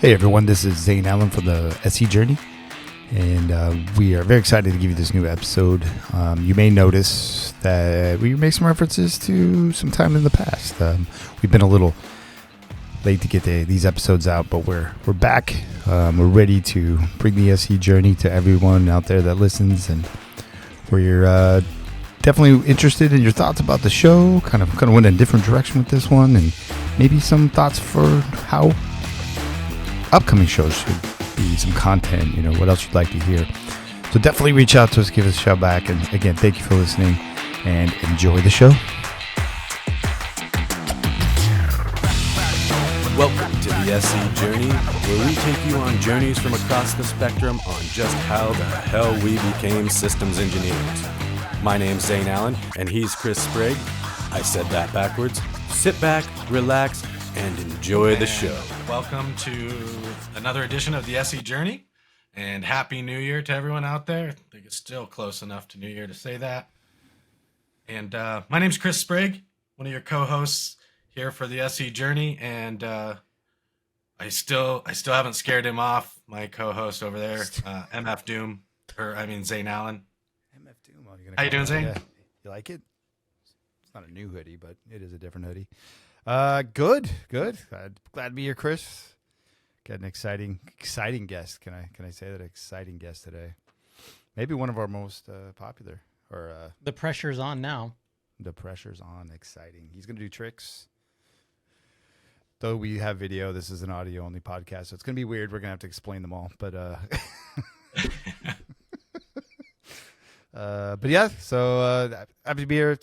Hey everyone, this is Zane Allen from the SE Journey, and we are very excited to give you this new episode. You may notice that we make some references to some time in the past. We've been a little late to get these episodes out, but we're back. We're ready to bring the SE Journey to everyone out there that listens, and we're definitely interested in your thoughts about the show. Kind of went in a different direction with this one, and maybe some thoughts for how upcoming shows should be, some content, what else you'd like to hear. So definitely reach out to us, give us a shout back, and again, thank you for listening and enjoy the show. Welcome to the SE Journey, where we take you on journeys from across the spectrum on just how the hell we became systems engineers. My name's Zane Allen, and he's Chris Sprague. I said that backwards. Sit back, relax, and enjoy the show. Welcome to another edition of the SE Journey, and Happy New Year to everyone out there. I think it's still close enough to New Year to say that. And my name's Chris Sprague, one of your co-hosts here for the SE Journey, and I still haven't scared him off, my co-host over there, MF Doom, Zane Allen. MF Doom. How you doing, Zane? Yeah. You like it? It's not a new hoodie, but it is a different hoodie. Good. Glad to be here, Chris. Got an exciting guest. Can I say that? Exciting guest today. Maybe one of our most popular. The pressure's on now. The pressure's on. Exciting. He's gonna do tricks. Though we have video, this is an audio only podcast, so it's gonna be weird. We're gonna have to explain them all, but but yeah. So happy to be here.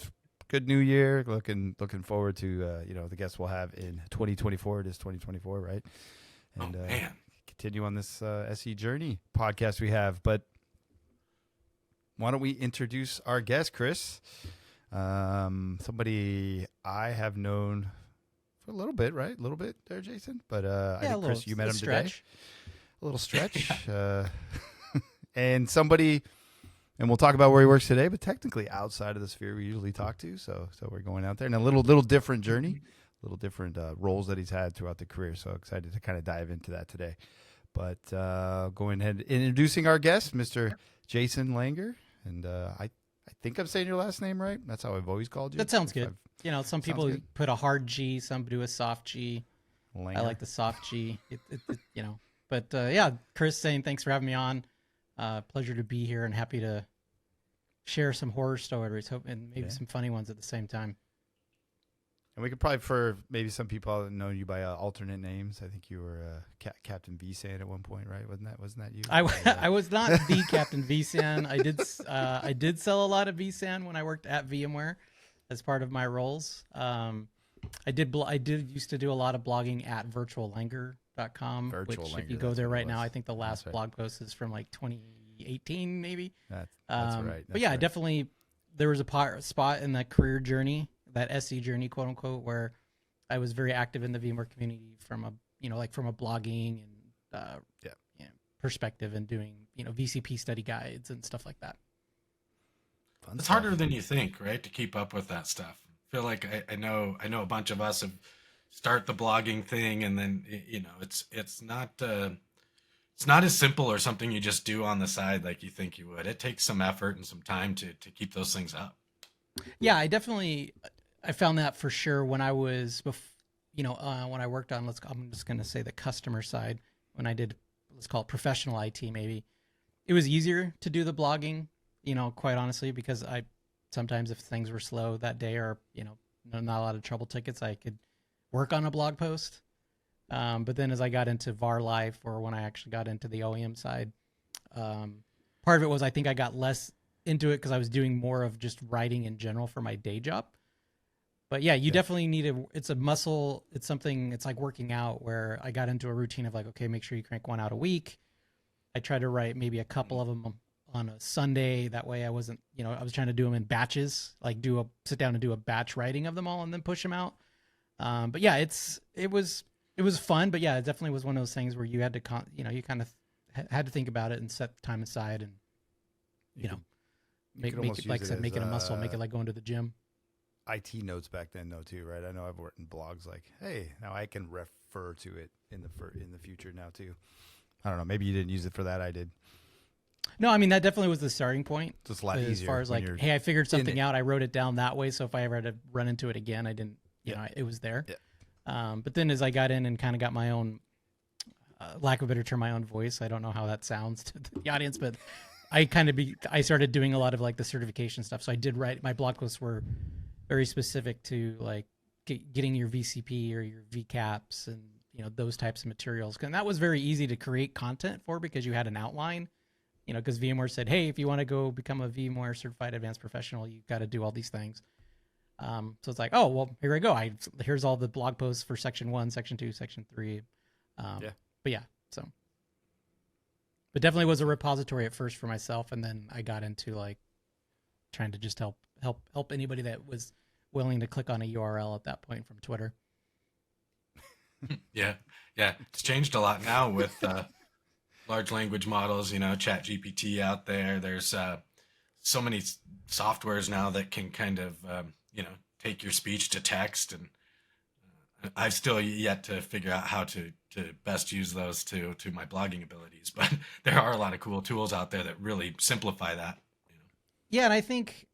Good New Year. Looking forward to the guests we'll have in 2024. It is 2024, right? And continue on this SE Journey podcast we have. But why don't we introduce our guest, Chris? Somebody I have known for a little bit, right? A little bit there, Jason. But I think Chris, you met him today. A little stretch. And somebody. And we'll talk about where he works today, but technically outside of the sphere we usually talk to. So we're going out there and a little different journey, little different roles that he's had throughout the career. So excited to kind of dive into that today. But going ahead and introducing our guest, Mr. Jason Langer. And I think I'm saying your last name right. That's how I've always called you. That sounds good. Some people put a hard G, some do a soft G. Langer. I like the soft G. But Chris, saying thanks for having me on. Pleasure to be here and happy to share some horror stories, and maybe some funny ones at the same time. And we could probably, for maybe some people that know you by alternate names, I think you were Captain V-San at one point, right? Wasn't that you? I was not the Captain V-San. I did sell a lot of V-San when I worked at VMware as part of my roles. I did used to do a lot of blogging at virtuallanger.com, which if you go there right now, I think the last blog post is from like 2018 maybe. That's right. But yeah, definitely there was a spot in that career journey, that SE journey, quote unquote, where I was very active in the VMware community from a blogging and perspective and doing VCP study guides and stuff like that. It's harder than you think, right, to keep up with that stuff. I feel like I know a bunch of us have start the blogging thing, and then it's not as simple or something you just do on the side like you think you would. It takes some effort and some time to keep those things up. Yeah, I found that for sure when I was when I worked on, I'm just going to say the customer side, when I did, let's call it professional IT maybe, it was easier to do the blogging, quite honestly, because sometimes if things were slow that day or, not a lot of trouble tickets, I could work on a blog post. But then as I got into VAR Life, or when I actually got into the OEM side, part of it was I think I got less into it because I was doing more of just writing in general for my day job. But yeah, you definitely need it's a muscle. It's something, it's like working out, where I got into a routine of like, okay, make sure you crank one out a week. I tried to write maybe a couple of them on a Sunday. That way I wasn't, I was trying to do them in batches, like sit down and do a batch writing of them all and then push them out. But yeah, it was fun, but yeah, it definitely was one of those things where you had to, you kind of had to think about it and set time aside and, make it, like I said, make it a muscle, make it like going to the gym. IT notes back then, though, too, right? I know I've written blogs like, hey, now I can refer to it in the future now too. I don't know. Maybe you didn't use it for that. I did. No, I mean, that definitely was the starting point. So it's a lot as easier far as when like, you're hey, I figured in something it. out. I wrote it down that way. So if I ever had to run into it again, I didn't, you know, it was there. Yeah. But then as I got in and kind of got my own, lack of a better term, my own voice. I don't know how that sounds to the audience, but I started doing a lot of like the certification stuff. So I did write, my blog posts were very specific to like getting your VCP or your VCAPs and, you know, those types of materials. And that was very easy to create content for because you had an outline, you know, because VMware said, hey, if you want to go become a VMware certified advanced professional, you got to do all these things. So it's like, oh, well, here I go. Here's all the blog posts for section 1, section 2, section 3. But yeah, so. But definitely was a repository at first for myself. And then I got into like trying to just help anybody that was willing to click on a URL at that point from Twitter. Yeah. It's changed a lot now with large language models, you know, ChatGPT out there. There's so many softwares now that can kind of, you know, take your speech to text. And I've still yet to figure out how to best use those to my blogging abilities. But there are a lot of cool tools out there that really simplify that. Yeah, and I think,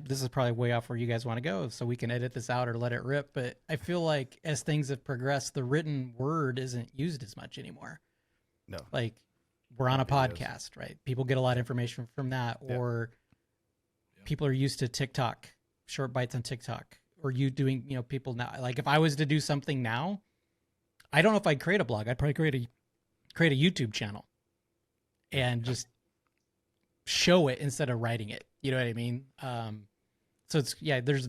this is probably way off where you guys want to go, so we can edit this out or let it rip. But I feel like as things have progressed, the written word isn't used as much anymore. No. Like we're on a Videos. podcast, right? People get a lot of information from that, or people are used to TikTok, short bites on TikTok, or you doing, you know, people now. Like if I was to do something now, I don't know if I'd create a blog. I'd probably create a YouTube channel and just show it instead of writing it. You know what I mean? So it's, there's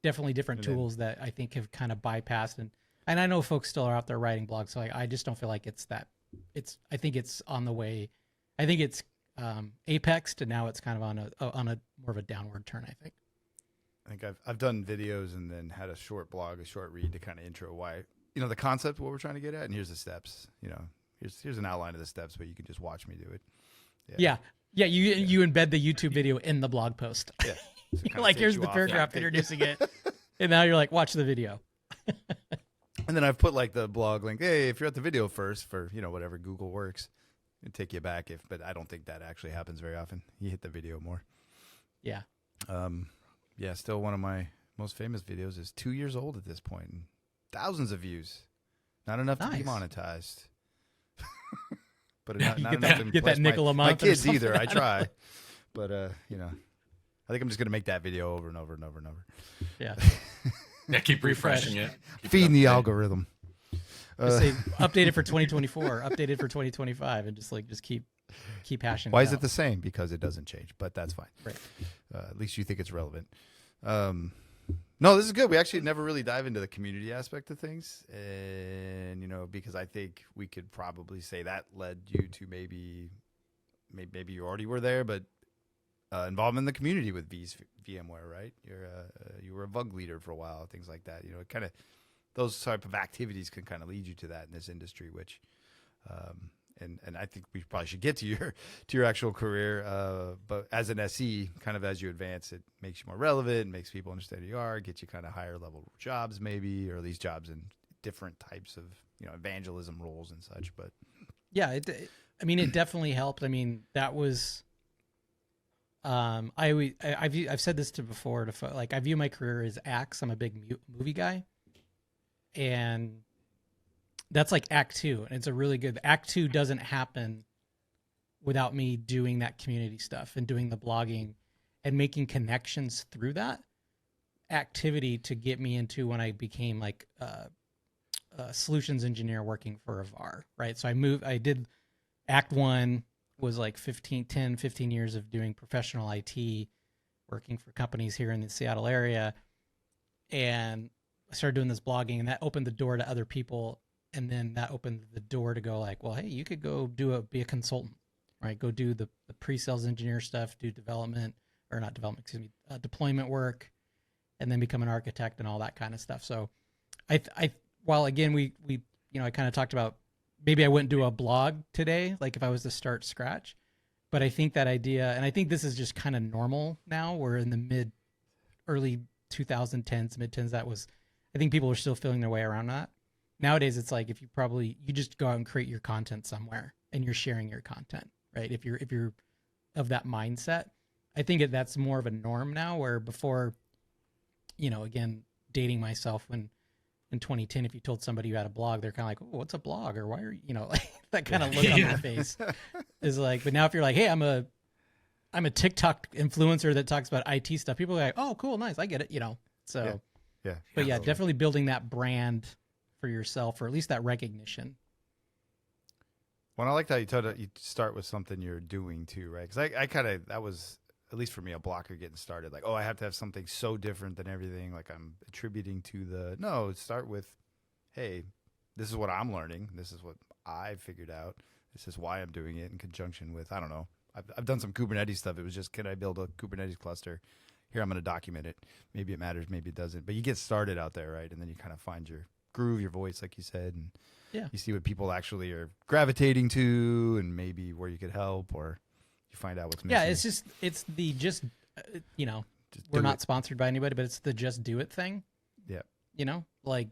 definitely different tools that I think have kind of bypassed. And I know folks still are out there writing blogs. So I just don't feel like I think it's on the way. I think it's apexed and now it's kind of on a more of a downward turn, I think. I think I've done videos and then had a short blog, a short read to kind of intro why, you know, the concept, what we're trying to get at, and here's the steps. You know, here's an outline of the steps, but you can just watch me do it. Yeah, you embed the YouTube video in the blog post. Yeah. So it kinda Like takes here's you the off paragraph that. introducing it, and now you're like, watch the video. And then I've put like the blog link. Hey, if you're at the video first for, you know, whatever Google works, it'd take you back but I don't think that actually happens very often. You hit the video more. Yeah. Still one of my most famous videos is 2 years old at this point and thousands of views. Not enough to be Nice. monetized. But You not get enough that- to get that bless nickel a my month or kids something. either. I I don't try. But you know, I think I'm just gonna make that video over and over and over and over. Yeah. Yeah, keep refreshing it. Keep it Feeding the up to date. algorithm. Just say updated for 2024, updated for 2025, and just keep hashing. Why it is it out. the same? Because it doesn't change, but that's fine. Right. At least you think it's relevant. No, this is good. We actually never really dive into the community aspect of things. And, you know, because I think we could probably say that led you to maybe you already were there, but involvement in the community with VMware, right? You were a VUG leader for a while, things like that. You know, kind of those type of activities can kind of lead you to that in this industry, which and I think we probably should get to your actual career. But as an SE, kind of as you advance, it makes you more relevant, makes people understand who you are, gets you kind of higher level jobs maybe, or at least jobs in different types of, you know, evangelism roles and such. But Yeah, it definitely helped. I mean, that was. I've said this to before I view my career as acts. I'm a big movie guy, and that's like Act 2, and it's a really good. Act 2 doesn't happen without me doing that community stuff and doing the blogging and making connections through that activity to get me into when I became like a solutions engineer working for a VAR, right? So I did Act 1 was like 15 years of doing professional IT, working for companies here in the Seattle area. And I started doing this blogging, and that opened the door to other people. And then that opened the door to go like, well, hey, you could go be a consultant, right? Go do the pre-sales engineer stuff, do deployment work, and then become an architect and all that kind of stuff. So while again, we I kind of talked about maybe I wouldn't do a blog today, like if I was to start scratch, but I think that idea, and I think this is just kind of normal now. We're in the early 2010s, mid-10s. I think people are still feeling their way around that. nowadays it's like if you just go out and create your content somewhere and you're sharing your content, right? If you're of that mindset, I think that's more of a norm now, where before, again, dating myself, when in 2010, if you told somebody you had a blog, they're kind of like, oh, what's a blog? Or why are you, like that kind of look on their face is like, but now if you're like, hey, I'm a TikTok influencer that talks about IT stuff, people are like, oh, cool, nice, I get it, so. Yeah. But yeah, definitely building that brand for yourself, or at least that recognition. Well, I like that you start with something you're doing too, right? Because that was, at least for me, a blocker getting started. Like, oh, I have to have something so different than everything. Like I'm attributing to start with, hey, this is what I'm learning. This is what I figured out. This is why I'm doing it in conjunction with, I don't know. I've done some Kubernetes stuff. It was just, can I build a Kubernetes cluster? Here, I'm going to document it. Maybe it matters, maybe it doesn't. But you get started out there, right? And then you kind of find your groove, your voice, like you said, and you see what people actually are gravitating to, and maybe where you could help, or you find out what's missing. Yeah, we're not sponsored by anybody, but it's the just do it thing. Yeah. Like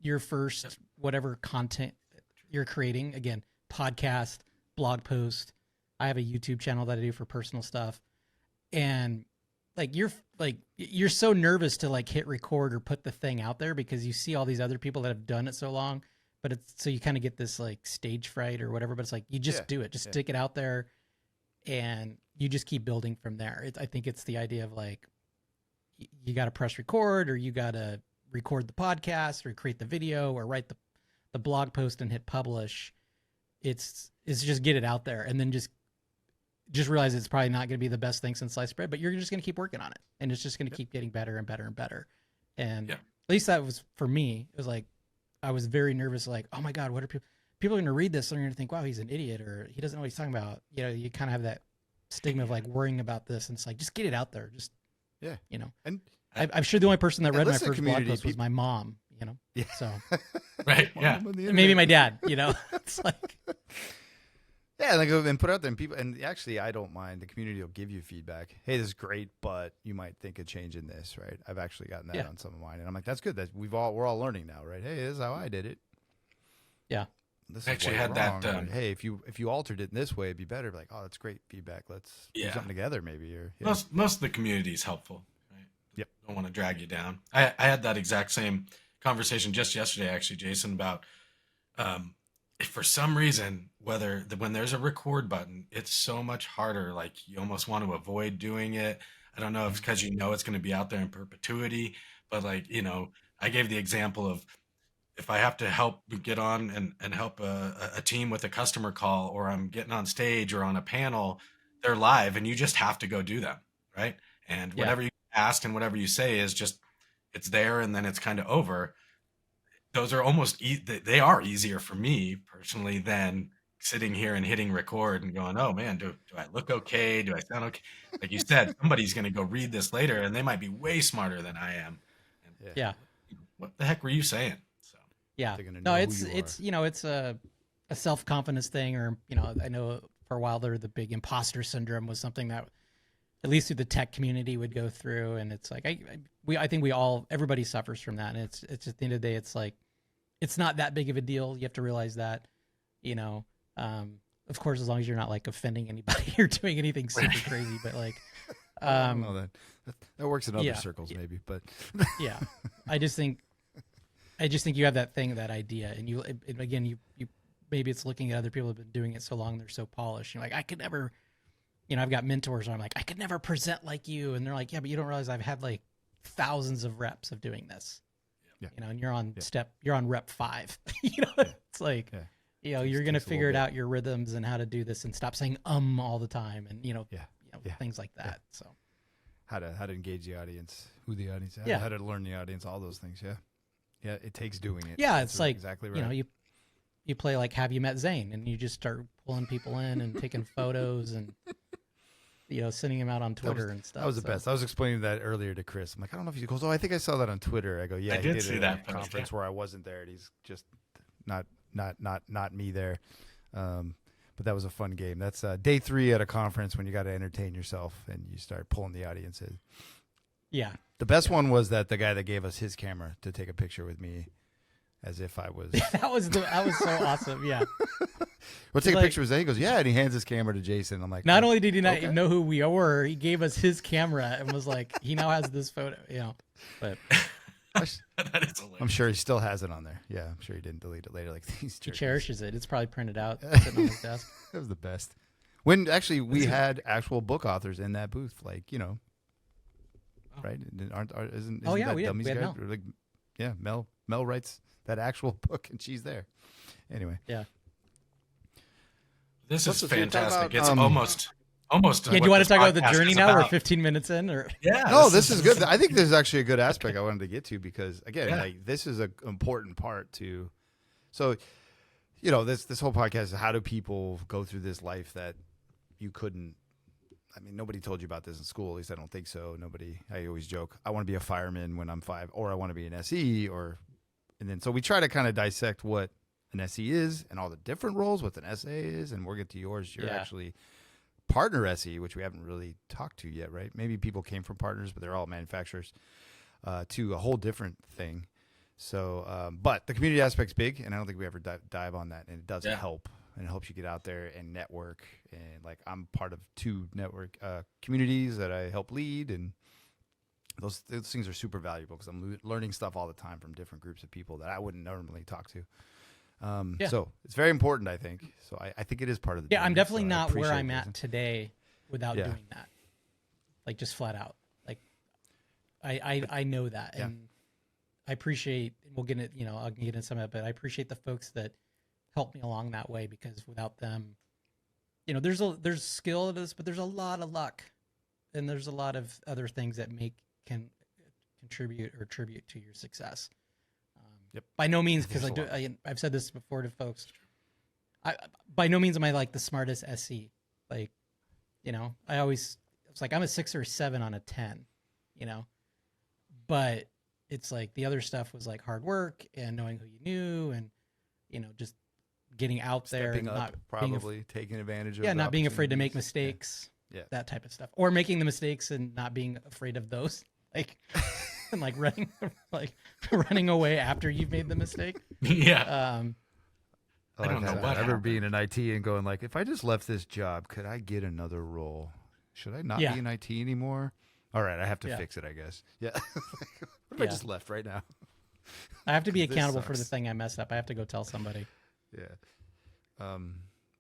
your first whatever content you're creating, again, podcast, blog post. I have a YouTube channel that I do for personal stuff. And you're so nervous to like hit record or put the thing out there because you see all these other people that have done it so long, but so you kind of get this like stage fright or whatever, but it's like, you just do it, just stick it out there and you just keep building from there. I think it's the idea of like, you got to press record, or you got to record the podcast or create the video or write the blog post and hit publish. It's just get it out there, and then just realize it's probably not going to be the best thing since sliced bread, but you're just going to keep working on it, and it's just going to keep getting better and better and better. And at least that was for me. It was like, I was very nervous, like, oh my God, what are people are going to read this and they're going to think, wow, he's an idiot, or he doesn't know what he's talking about. You kind of have that stigma of like worrying about this. And it's like, just get it out there. Just, and I'm sure the only person that read my first blog post was my mom, so right. Yeah. Maybe my dad, it's like, yeah, like, and put it out there, and people, and actually, I don't mind. The community will give you feedback. Hey, this is great, but you might think of changing this, right? I've actually gotten that on some of mine, and I'm like, that's good. That we're all learning now, right? Hey, this is how I did it. Yeah, this actually is had wrong. that. Like, hey, if you altered it in this way, it'd be better. Like, oh, that's great feedback. Let's do something together, maybe. Or most of the community is helpful, right? Yep. Don't want to drag you down. I had that exact same conversation just yesterday, actually, Jason, about if for some reason, when there's a record button, it's so much harder. Like, you almost want to avoid doing it. I don't know if it's because it's going to be out there in perpetuity, but like, I gave the example of, if I have to help get on and help a team with a customer call, or I'm getting on stage or on a panel, they're live and you just have to go do them, right? And whatever you ask and whatever you say is just, it's there, and then it's kind of over. Those are they are easier for me personally than sitting here and hitting record and going, oh man, do I look okay? Do I sound okay? Like you said, somebody's going to go read this later and they might be way smarter than I am. Yeah. What the heck were you saying? So yeah, no, it's a self-confidence thing, or, I know for a while there, the big imposter syndrome was something that at least through the tech community would go through. And it's like, I think everybody suffers from that. And it's at the end of the day, it's like, it's not that big of a deal. You have to realize that, of course, as long as you're not like offending anybody or doing anything super crazy, but like, I don't know that works in other circles maybe, but yeah, I just think you have that thing, that idea, and you maybe it's looking at other people who've been doing it so long, they're so polished. You're like, I could never, I've got mentors where I'm like, I could never present like you. And they're like, yeah, but you don't realize I've had like thousands of reps of doing this, and you're on you're on rep 5, it's like, you're going to figure it out, your rhythms and how to do this, and stop saying, all the time. And, things like that. So how to engage the audience, who the audience, how to learn the audience, all those things. Yeah. Yeah. It takes doing it. Yeah. It's like, exactly right. You play like, have you met Zane? And you just start pulling people in and taking photos and, sending them out on Twitter and stuff. That was the best. I was explaining that earlier to Chris. I'm like, I don't know if he goes, oh, I think I saw that on Twitter. I go, yeah, I did see that at a conference where I wasn't there, and he's just not me there. But that was a fun game. That's day 3 at a conference when you got to entertain yourself and you start pulling the audience in. Yeah. The best one was that the guy that gave us his camera to take a picture with me, as if I was. that was so awesome. Yeah. We'll take a like- picture of Zane. He goes, yeah, and he hands his camera to Jason. I'm like, Not only did he not okay. know who we were, he gave us his camera and was like, he now has this photo. You know, but That is hilarious. I'm sure he still has it on there. Yeah, I'm sure he didn't delete it later. Like these he jerkies. cherishes it. It's probably printed out sitting on his desk. That was the best. When actually we had actual book authors in that booth, like, you know, right? Isn't Oh, yeah, that we did. Dummies We had Guide? Mel. Or like, yeah, Mel writes that actual book, and she's there. Anyway, Yeah. This What's is the thing talk fantastic. about? It's almost. Yeah. Do you want to talk about the journey now? We're 15 minutes in, or Yeah. no, this is good. I think this is actually a good aspect I wanted to get to because again, Yeah. like this is an important part to. So, you know, this whole podcast is how do people go through this life that you couldn't. I mean, nobody told you about this in school. At least I don't think so. I always joke, I want to be a fireman when I'm 5, or I want to be an SE, and then so we try to kind of dissect what an SE is and all the different roles, what an SA is, and we'll get to yours. You're Yeah. actually partner SE, which we haven't really talked to yet, right? Maybe people came from partners, but they're all manufacturers, to a whole different thing. So, but the community aspect's big, and I don't think we ever dive on that, and it does help. And it helps you get out there and network. And like I'm part of 2 network communities that I help lead, and those things are super valuable because I'm learning stuff all the time from different groups of people that I wouldn't normally talk to. So it's very important, I think. So I think it is part of the yeah, I'm journey, definitely so I not where appreciate I'm it, at Jason. today without Yeah. doing that. Like just flat out. Like I know that, Yeah. and I appreciate. We'll get it. You know, I'll get into some of it, but I appreciate the folks that helped me along that way because without them, you know, there's skill to this, but there's a lot of luck, and there's a lot of other things that can contribute or tribute to your success. Yep. By no means, because There's a lot. I've said this before to folks. By no means am I like the smartest SE. Like, you know, it's like I'm a 6 or 7 on a 10, you know, but it's like the other stuff was like hard work and knowing who you knew and, you know, just getting out there Stepping and up, not being probably taking advantage of. yeah, the not being afraid to make opportunities. mistakes, Yeah. that type of stuff, or making the mistakes and not being afraid of those, like, and like running away after you've made the mistake. Yeah. Oh, I don't know I what remember happened. being in IT and going like, if I just left this job, could I get another role? Should I not Yeah. be in IT anymore? All right, I have to Yeah. fix it, I guess. Yeah. What if I Yeah. just left right now? I have to be This accountable for the sucks. thing I messed up. I have to go tell somebody. Yeah.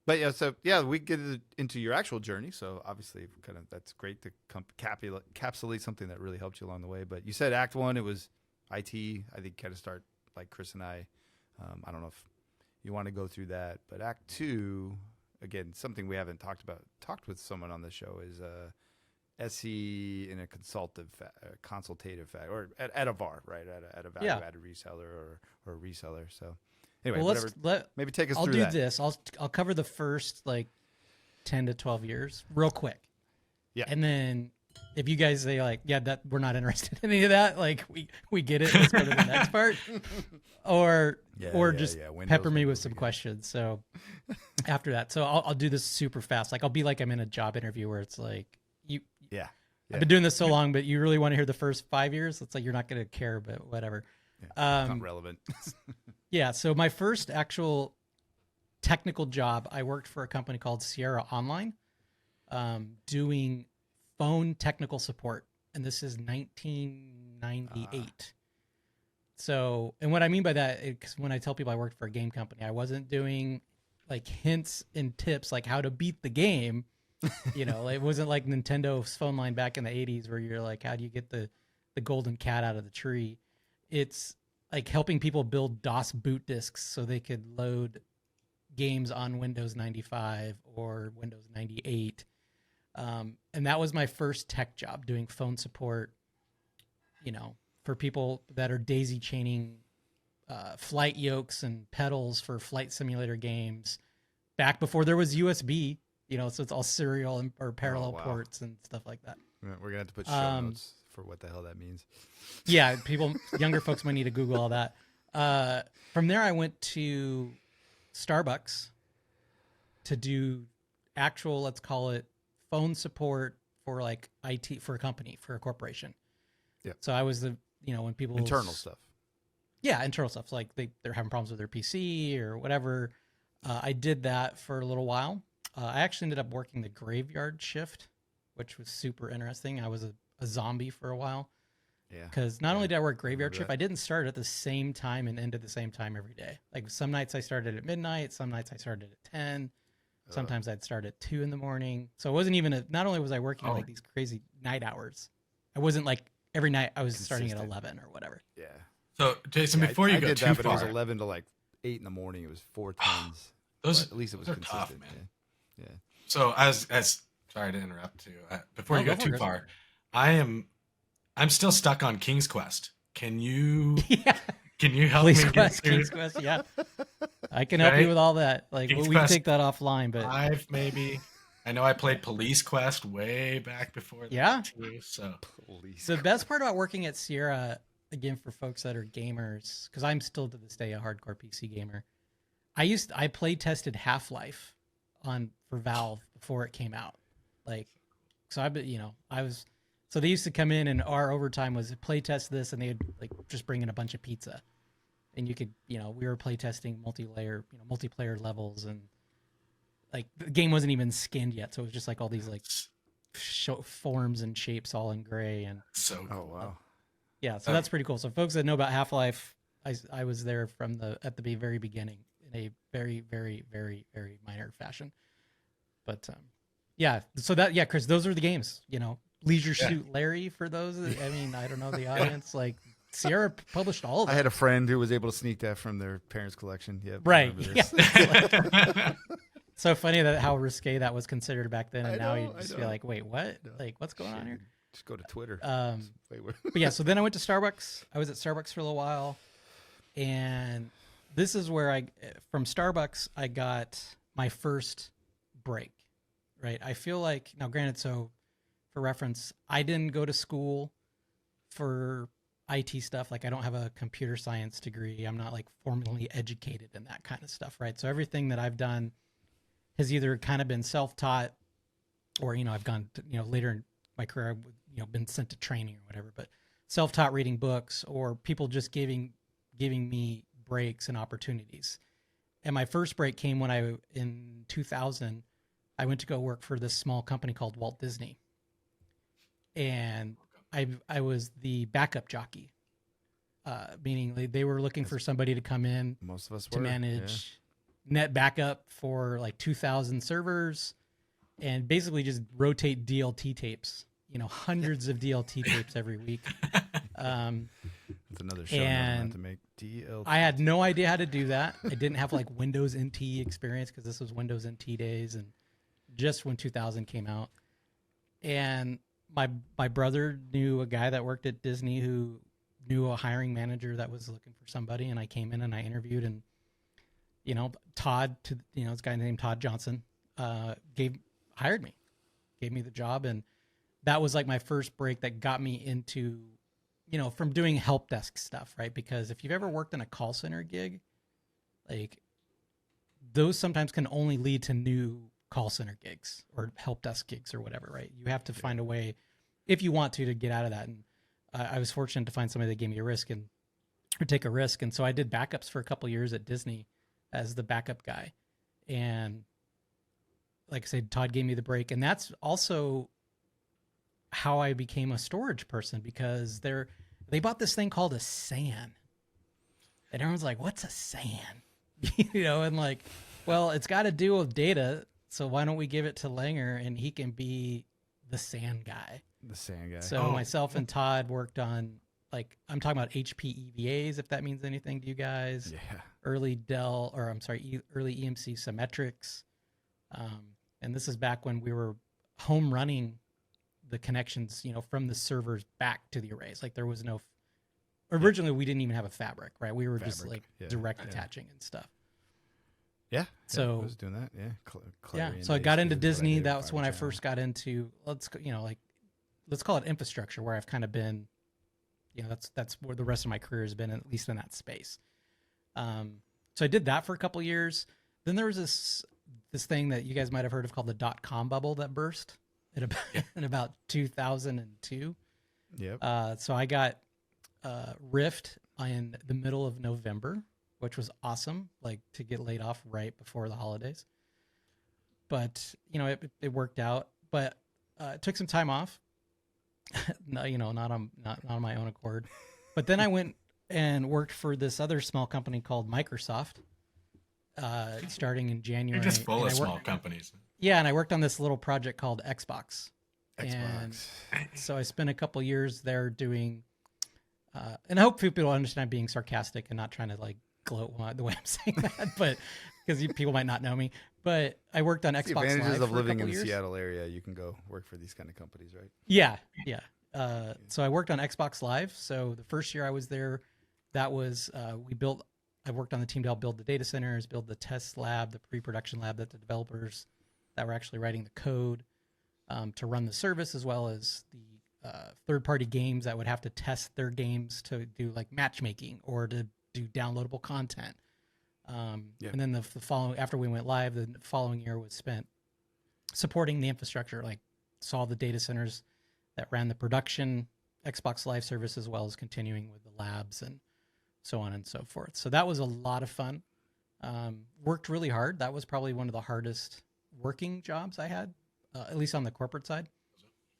But yeah, so yeah, we get into your actual journey. So obviously, kind of that's great to encapsulate something that really helped you along the way. But you said Act 1, it was IT. I think kind of start like Chris and I. I don't know if you want to go through that, but Act 2, again, something we haven't talked with someone on the show is SE in a consultative fact, or at a VAR, right? At a value-added reseller or a reseller. So anyway, Well, whatever. Maybe take us I'll through do that. this. I'll cover the first like 10 to 12 years real quick. Yeah. And then if you guys say like, yeah, that we're not interested in any of that, like we get it. Let's go to the next part. Or just Windows, pepper me with Windows some again. questions. So after that, so I'll do this super fast. Like I'll be like I'm in a job interview where it's like Yeah. I've been doing this so long, but you really want to hear the first 5 years? It's like you're not going to care, but whatever. Not relevant. Yeah. So my first actual technical job, I worked for a company called Sierra Online, doing phone technical support, and this is 1998. So, and what I mean by that, because when I tell people I worked for a game company, I wasn't doing like hints and tips like how to beat the game. You know, it wasn't like Nintendo's phone line back in the 80s where you're like, how do you get the golden cat out of the tree? It's like helping people build DOS boot disks so they could load games on Windows 95 or Windows 98. And that was my first tech job, doing phone support, you know, for people that are daisy chaining flight yokes and pedals for flight simulator games back before there was USB, you know, so it's all serial or parallel wow. ports and stuff like that. We're going to have to put show notes for what the hell that means. Yeah, younger folks might need to Google all that. From there, I went to Starbucks to do actual, let's call it, phone support for like IT for a company, for a corporation. Yeah. So I was when people Internal stuff. Yeah, internal stuff. So like they're having problems with their PC or whatever. I did that for a little while. I actually ended up working the graveyard shift, which was super interesting. I was a zombie for a while. Yeah. Because not only did I work graveyard shift, that. I didn't start at the same time and end at the same time every day. Like some nights I started at midnight, some nights I started at 10. Sometimes I'd start at 2 in the morning. So it wasn't even not only was I working like these crazy night hours, I wasn't like every night I was starting at 11 or whatever. Yeah. So, Jason, before you I go did too that, but far, it was 11 to like 8 in the morning. It was 4 times. those At least it was those are consistent. tough, man. Yeah. So as sorry to interrupt too. Before you No, go go for too it. far, I'm still stuck on King's Quest. Can you Yeah. can you help Police me Quest, get through King's Quest, yeah. I can help Right? you with all that. Like King's we can Quest take that offline, but 5 maybe? I know I played Police Quest way back before that Yeah. too. So Police. the best part about working at Sierra, again, for folks that are gamers, because I'm still to this day a hardcore PC gamer. I play tested Half-Life for Valve before it came out. Like, so so they used to come in and our overtime was play test this, and they'd like just bring in a bunch of pizza, and you could, we were play testing multiplayer levels, and like the game wasn't even skinned yet, so it was just like all these like forms and shapes all in gray, and so Oh, cool. wow. yeah, so that's pretty cool. So folks that know about Half-Life, I was there at the very beginning in a very, very, very, very minor fashion. But yeah, so Chris, those are the games, Leisure Suit Larry for those. I mean, I don't know the audience. Like Sierra published all of I them. had a friend who was able to sneak that from their parents' collection. Yep, I Right. remember Yeah. this. So funny that how risque that was considered back then, and I now know, you I just be know. like, wait, what? No. Like, what's going on here? Just go to Twitter. But yeah, so then I went to Starbucks. I was at Starbucks for a little while, and this is where from Starbucks, I got my first break, right? I feel like, now granted, so for reference, I didn't go to school for IT stuff. Like I don't have a computer science degree. I'm not like formally educated in that kind of stuff, right? So everything that I've done has either kind of been self-taught or, I've gone to, later in my career, I've been sent to training or whatever, but self-taught reading books or people just giving me breaks and opportunities. And my first break came when in 2000, I went to go work for this small company called Walt Disney. And I was the backup jockey, meaning they were looking for somebody to come in Most of us to were. manage net backup for like 2,000 servers and basically just rotate DLT tapes, hundreds of DLT tapes every week. It's another show and not to make. DL. I had no idea how to do that. I didn't have like Windows NT experience because this was Windows NT days and just when 2000 came out. And my brother knew a guy that worked at Disney who knew a hiring manager that was looking for somebody, and I came in and I interviewed, and Todd, this guy named Todd Johnson, hired me, gave me the job, and that was like my first break that got me into, from doing help desk stuff, right? Because if you've ever worked in a call center gig, like those sometimes can only lead to new call center gigs or help desk gigs or whatever, right? You have to find a way, if you want to get out of that. And I was fortunate to find somebody that gave me or take a risk. And so I did backups for a couple of years at Disney as the backup guy. And like I said, Todd gave me the break. And that's also how I became a storage person, because they bought this thing called a SAN. And everyone's like, what's a SAN? And like, well, it's got to do with data. So why don't we give it to Langer and he can be the SAN guy? The sand guy. So myself and Todd worked on, like, I'm talking about HP EVAs, if that means anything to you guys. Yeah. Early early EMC Symmetrics. And this is back when we were home running the connections, from the servers back to the arrays. Like there was no, originally we didn't even have a fabric, right? We were just like direct attaching and stuff. Yeah. So I was doing that. Yeah. Yeah. So I got into Disney. That's when I first got into, let's call it infrastructure, where I've kind of been, that's where the rest of my career has been, at least in that space. So I did that for a couple of years. Then there was this thing that you guys might have heard of called the .com bubble that burst in about 2002. Yep. So I got riffed in the middle of November, which was awesome, like to get laid off right before the holidays. But, it worked out. But took some time off. No, not on my own accord. But then I went and worked for this other small company called Microsoft, starting in January. You're just full And of small companies. Yeah, and I worked on this little project called Xbox. And so I spent a couple years there doing, and I hope people understand I'm being sarcastic and not trying to like gloat the way I'm saying that, but because people might not know me. But I worked on Xbox The advantages Live of for a living couple in the years. Seattle area, you can go work for these kind of companies, right? Yeah. So I worked on Xbox Live. So the first year I was there, that was I worked on the team to help build the data centers, build the test lab, the pre-production lab that the developers that were actually writing the code to run the service, as well as the third-party games that would have to test their games to do like matchmaking or to do downloadable content. And then the following, after we went live, the following year was spent supporting the infrastructure, like saw the data centers that ran the production Xbox Live service, as well as continuing with the labs and so on and so forth. So that was a lot of fun. Worked really hard. That was probably one of the hardest working jobs I had, at least on the corporate side.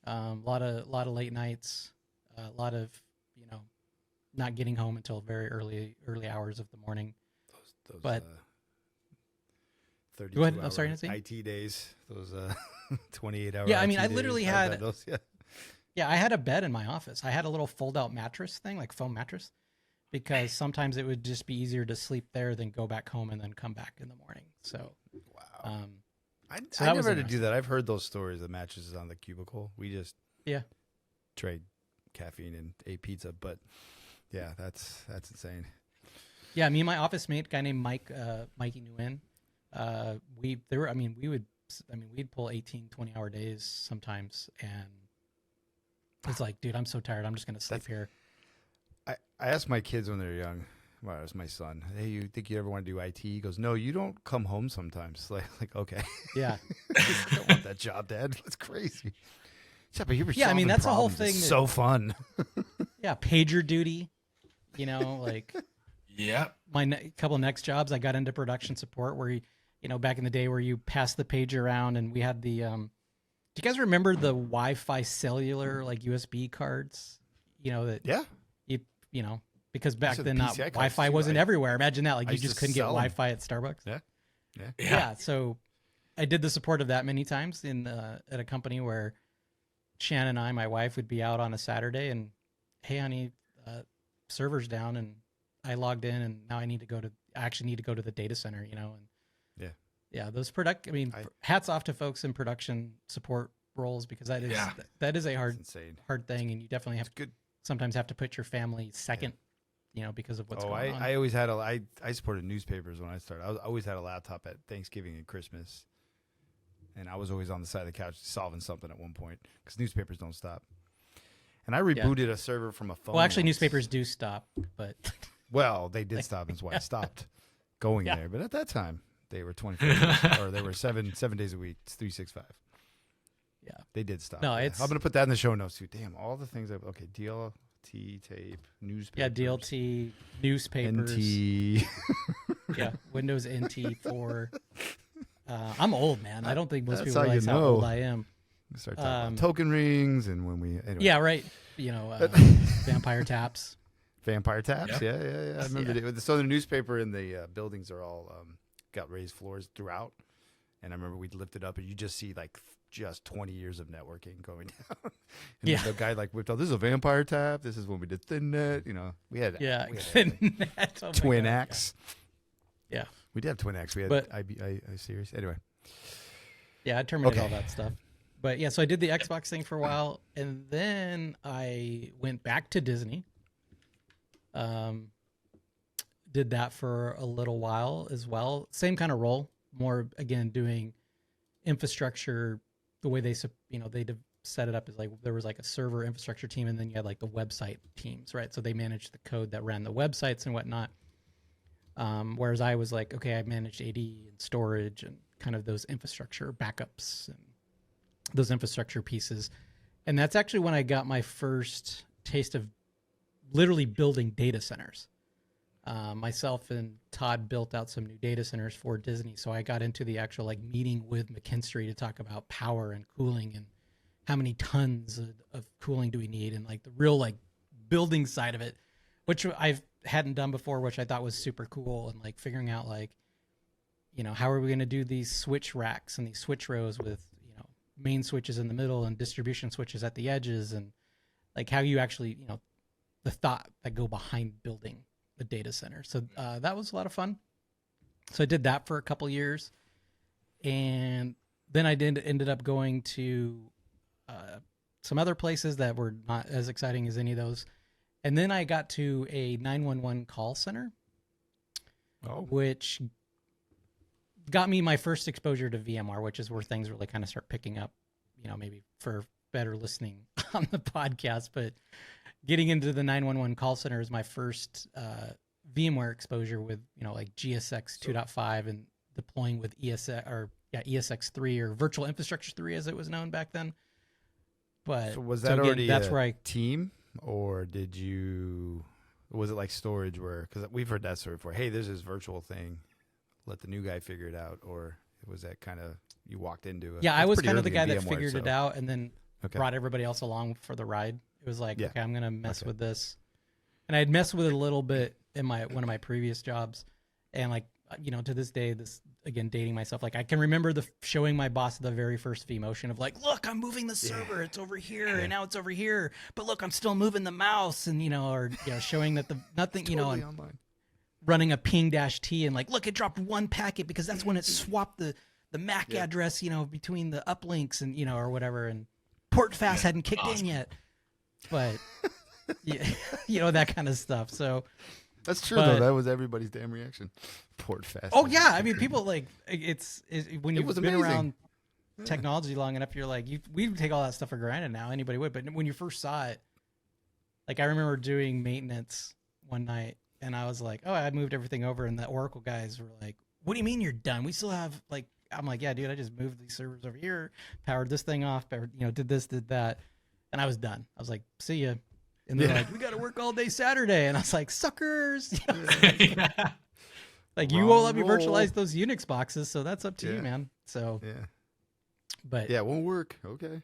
A lot of late nights, a lot of not getting home until very early hours of the morning. Those But 32 go ahead. hour I'm sorry, Nancy. IT days, those 28 hour. Yeah, I mean, IT I literally days. had those. Yeah. Yeah, I had a bed in my office. I had a little fold-out mattress thing, like foam mattress, because sometimes it would just be easier to sleep there than go back home and then come back in the morning. So, Wow. so I that was never had to do interesting. that. I've heard those stories. The mattresses on the cubicle. We just trade caffeine and ate pizza. But yeah, that's insane. Yeah, me and my office mate, guy named Mikey Nguyen, we'd pull 18, 20-hour days sometimes, and it's like, dude, I'm so tired. I'm just gonna sleep here. I asked my kids when they were young. Well, it was my son. Hey, you think you ever want to do IT? He goes, no, you don't come home sometimes. Like okay. Yeah, I don't want that job, Dad. That's crazy. Yeah, but you were Yeah, I mean, solving that's a whole problems. thing It's that- so fun. yeah, pager duty. Like Yep. my couple of next jobs, I got into production support where back in the day where you pass the page around, and we had the do you guys remember the Wi-Fi cellular like USB cards? That Yeah. because back said then PCI cards Wi-Fi too. wasn't everywhere. Imagine that, like I you used just to couldn't get sell 'em. Wi-Fi at Starbucks. Yeah. Yeah, so I did the support of that many times at a company where Shannon and I, my wife, would be out on a Saturday and, hey, honey, server's down, and I logged in, and now I actually need to go to the data center, and yeah, those hats off to folks in production support roles, because that is a It's hard insane. thing, and you definitely It's good. sometimes have to put your family second, because of what's going on. I always had I supported newspapers when I started. I always had a laptop at Thanksgiving and Christmas, and I was always on the side of the couch solving something at one point because newspapers don't stop. And I rebooted a server from a phone. Well, actually, once. newspapers do stop, but Well, they did stop. That's why I stopped going Yeah. there. But at that time, they were 24 or they were seven days a week. It's 365. Yeah. They did stop. No, Yeah. it's- I'm gonna put that in the show notes too. Damn, all the things. Okay, DLT tape, newspapers. yeah, DLT, newspapers. NT. Yeah, Windows NT 4. I'm old, man. I don't think most That's people how you realize how know. old I am. We start talking about token rings, and when we anyway. Yeah, right. Vampire taps. Vampire taps. Yep. Yeah. I remember Yeah. the Southern newspaper and the buildings are all got raised floors throughout. And I remember we'd lift it up, and you just see like just 20 years of networking going down. And Yeah. the guy like whipped out, this is a vampire tap. This is when we did thin net. We had Yeah. we had everything. Net. Oh my Twin God, Axe. Yeah. We did have Twin Axe. We had But- I series. Anyway. Yeah, I terminated Okay. all that stuff. But yeah, so I did the Xbox thing for a while, and then I went back to Disney. Did that for a little while as well. Same kind of role, more again doing infrastructure. The way they set it up is like there was like a server infrastructure team, and then you had like the website teams, right? So they managed the code that ran the websites and whatnot. Whereas I was like, okay, I managed AD and storage and kind of those infrastructure backups and those infrastructure pieces. And that's actually when I got my first taste of literally building data centers. Myself and Todd built out some new data centers for Disney. So I got into the actual like meeting with McKinstry to talk about power and cooling and how many tons of cooling do we need, and like the real like building side of it, which I hadn't done before, which I thought was super cool. And like figuring out like, you know, how are we going to do these switch racks and these switch rows with, you know, main switches in the middle and distribution switches at the edges, and like how you actually, you know, the thought that go behind building the data center. So that was a lot of fun. So I did that for a couple years, and then I ended up going to some other places that were not as exciting as any of those. And then I got to a 911 call center, which got me my first exposure to VMware, which is where things really kind of start picking up, you know, maybe for better listening on the podcast. But getting into the 911 call center is my first VMware exposure with, you know, like GSX 2.5 and deploying with ESX3 or Virtual Infrastructure 3 as it was known back then. But so was that again, already that's where I team, or was it like storage where, because we've heard that story before, hey, there's this virtual thing, let the new guy figure it out, or was that kind of you walked into it? Yeah, I was kind of the guy that figured it out and then Okay. brought everybody else along for the ride. It was like, Yeah. okay, I'm going to mess with this. And I'd messed with it a little bit in one of my previous jobs. And like, you know, to this day, this, again, dating myself, like I can remember showing my boss the very first vMotion of like, look, I'm moving the server. It's over here and now it's over here. But look, I'm still moving the mouse, and, you know, or, you know, showing that nothing, you know, and running a ping-t and like, look, it dropped one packet because that's when it swapped the MAC address, you know, between the uplinks and, you know, or whatever. And port fast hadn't kicked in yet, but yeah, you know, that kind of stuff. So that's true though. That was everybody's damn reaction. Port fast. Oh yeah, I mean, people like when you've been amazing. around technology long enough, you're like, we take all that stuff for granted now. Anybody would, but when you first saw it, like I remember doing maintenance one night, and I was like, oh, I moved everything over, and the Oracle guys were like, what do you mean you're done? We still have like, I'm like, yeah, dude, I just moved these servers over here, powered this thing off, you know, did this, did that, and I was done. I was like, see ya. And they're like, we got to work all day Saturday, and I was like, suckers. Like, you won't let me virtualize those Unix boxes, so that's up to you, man. So but yeah, it won't work. Okay.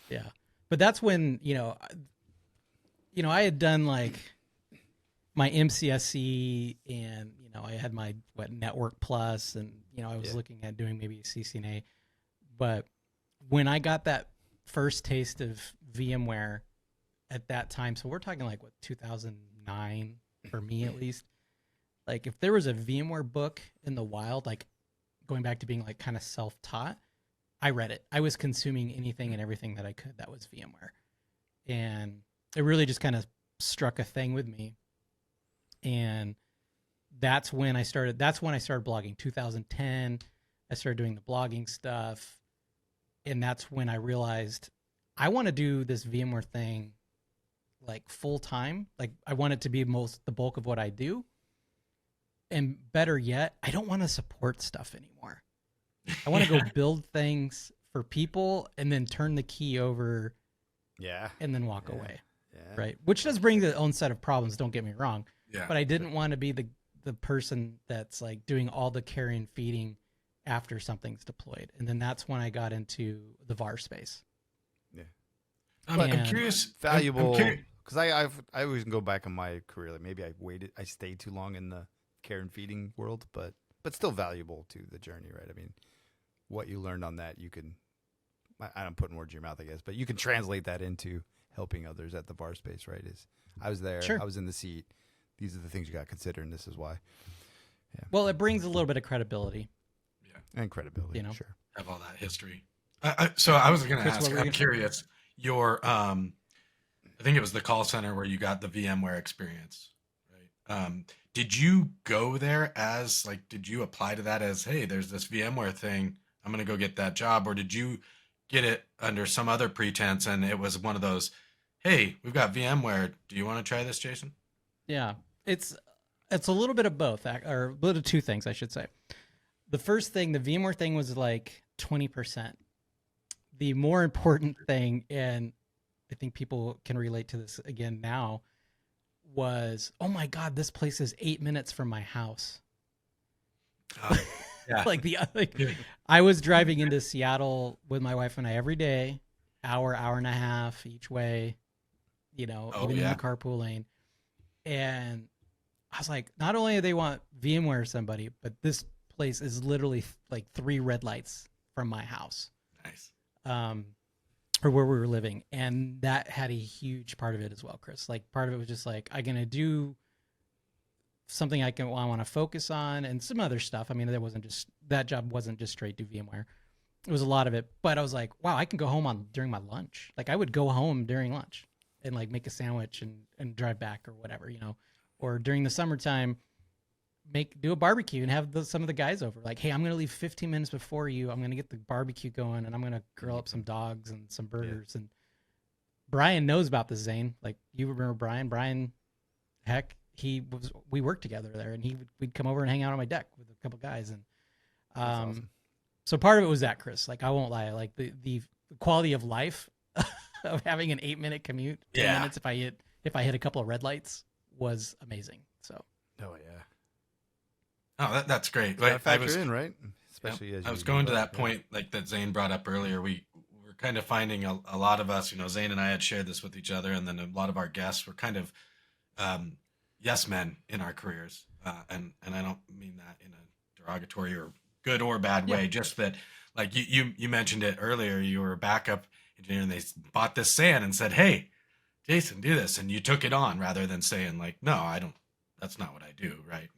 Yeah, but that's when you know, I had done like my MCSE, and you know, I had my Network Plus, and you know, I was looking at doing maybe CCNA. But when I got that first taste of VMware at that time, so we're talking like 2009 for me at least. Like if there was a VMware book in the wild, like going back to being like kind of self-taught, I read it. I was consuming anything and everything that I could that was VMware. And it really just kind of struck a thing with me. And that's when I started blogging. 2010, I started doing the blogging stuff. And that's when I realized I want to do this VMware thing like full time. Like I want it to be the bulk of what I do. And better yet, I don't want to support stuff anymore. I want to go build things for people and then turn the key over. Yeah. And then walk away. Yeah. Right. Which does bring its own set of problems. Don't get me wrong. Yeah. But I didn't want to be the person that's like doing all the caring and feeding after something's deployed. And then that's when I got into the VAR space. Yeah. I'm curious. Valuable. Because I always go back in my career. Like maybe I stayed too long in the care and feeding world, but still valuable to the journey, right? I mean, what you learned on that, you can, I'm putting words in your mouth, I guess, but you can translate that into helping others at the VAR space, right? I was there, I was in the seat. These are the things you got to consider, and this is why. Yeah. Well, it brings a little bit of credibility. Yeah. And credibility, sure. Have all that history. So I was going to ask, I'm curious, your, I think it was the call center where you got the VMware experience, right? Did you go there did you apply to that as, hey, there's this VMware thing, I'm going to go get that job? Or did you get it under some other pretense and it was one of those, hey, we've got VMware, do you want to try this, Jason? Yeah, it's a little bit of both, or a little of two things, I should say. The first thing, the VMware thing was like 20%. The more important thing, and I think people can relate to this again now, was, oh my God, this place is 8 minutes from my house. Yeah. I was driving into Seattle with my wife and I every day, hour and a half each way, you know, even in the carpool lane. And I was like, not only do they want VMware somebody, but this place is literally like 3 red lights from my house. Nice. Or where we were living. And that had a huge part of it as well, Chris. Like part of it was just like, I'm going to do something I want to focus on and some other stuff. I mean, that job wasn't just straight do VMware. It was a lot of it, but I was like, wow, I can go home during my lunch. Like I would go home during lunch and like make a sandwich and drive back or whatever, you know, or during the summertime, do a barbecue and have some of the guys over. Like, hey, I'm going to leave 15 minutes before you. I'm going to get the barbecue going and I'm going to grill up some dogs and some burgers. Yeah. And Brian knows about this, Zane. Like you remember Brian, heck, we worked together there and we'd come over and hang out on my deck with a couple guys. And, awesome. So part of it was that, Chris, like, I won't lie. Like the quality of life of having an 8-minute commute, 10 minutes if I hit a couple of red lights was amazing. So. Oh yeah. Oh, that's great. Like, factor in, right? Especially as I was going to that point, like that Zane brought up earlier. We're kind of finding a lot of us, you know, Zane and I had shared this with each other, and then a lot of our guests were kind of yes men in our careers, and I don't mean that in a derogatory or good or bad way. Just that, like you mentioned it earlier. You were a backup engineer, and they bought this SAN and said, "Hey, Jason, do this," and you took it on rather than saying like, "No, I don't. That's not what I do." Right.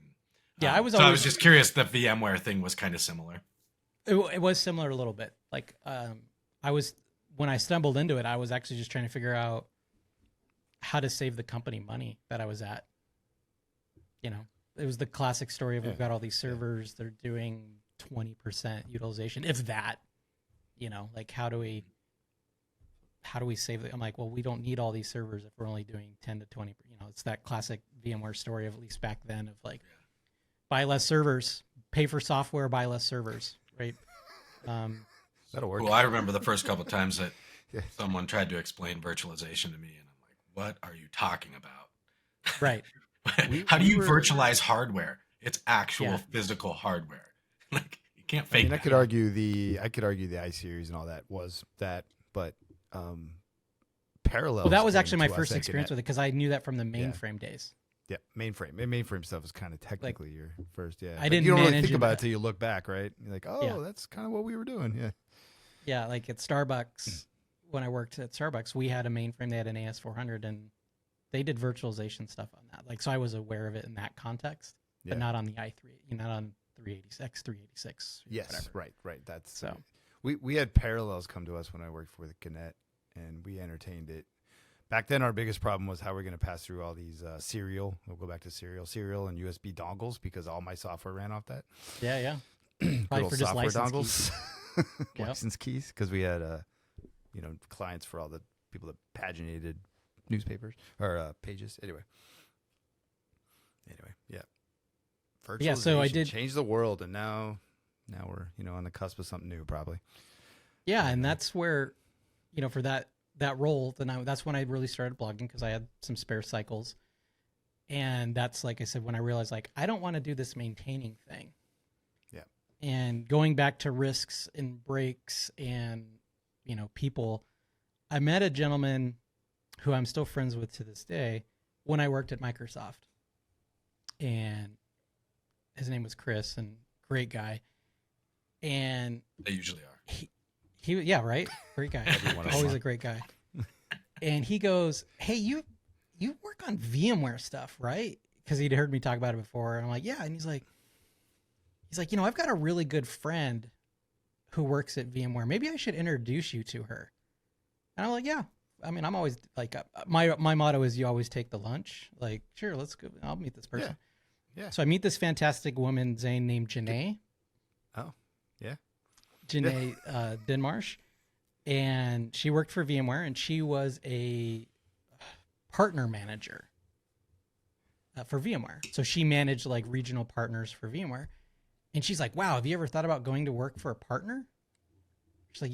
Yeah, I was just curious. The VMware thing was kind of similar. It was similar a little bit. Like, when I stumbled into it, I was actually just trying to figure out how to save the company money that I was at. You know, it was the classic story of we've got all these servers, they're doing 20% utilization, if that. You know, like how do we save it? I'm like, well, we don't need all these servers if we're only doing 10 to 20. You know, it's that classic VMware story of at least back then of like. Buy less servers, pay for software, buy less servers, right? That'll work. Well, I remember the first couple of times that someone tried to explain virtualization to me, and I'm like, what are you talking about? Right. How do you virtualize hardware? It's actual physical hardware. Like, you can't fake it. I could argue the iSeries and all that was that, but parallel. Well, that was actually my first experience with it because I knew that from the mainframe days. Yeah, mainframe stuff is kind of technically your first. Yeah, I didn't. You don't really think about it till you look back, right? You're like, oh, that's kind of what we were doing. Yeah. Yeah, like at Starbucks, when I worked at Starbucks, we had a mainframe. They had an AS400, and they did virtualization stuff on that. Like, so I was aware of it in that context, but not on the i3, not on 386. Yes, whatever. Right. That's so. We had parallels come to us when I worked for the Gannett, and we entertained it. Back then, our biggest problem was how we're going to pass through all these serial. We'll go back to serial and USB dongles because all my software ran off that. Yeah. Probably for just license keys. License keys, because we had clients for all the people that paginated newspapers or pages. Anyway, yeah. Virtualization so I did change the world, and now we're on the cusp of something new, probably. Yeah, and that's where, for that role, that's when I really started blogging because I had some spare cycles. And that's, like I said, when I realized, like, I don't want to do this maintaining thing. Yeah. And going back to risks and breaks and, people, I met a gentleman who I'm still friends with to this day when I worked at Microsoft. And his name was Chris, and great guy. And they usually are. He right? Great guy. Always a great guy. And he goes, hey, you work on VMware stuff, right? Because he'd heard me talk about it before. And I'm like, yeah. And he's like, I've got a really good friend who works at VMware. Maybe I should introduce you to her. And I'm like, yeah. I mean, I'm always like, my motto is you always take the lunch. Like, sure, let's go. I'll meet this person. Yeah. So I meet this fantastic woman, Zane, named Janae. Oh, yeah. Janae Denmarsh. And she worked for VMware, and she was a partner manager for VMware. So she managed like regional partners for VMware. And she's like, wow, have you ever thought about going to work for a partner? She's like,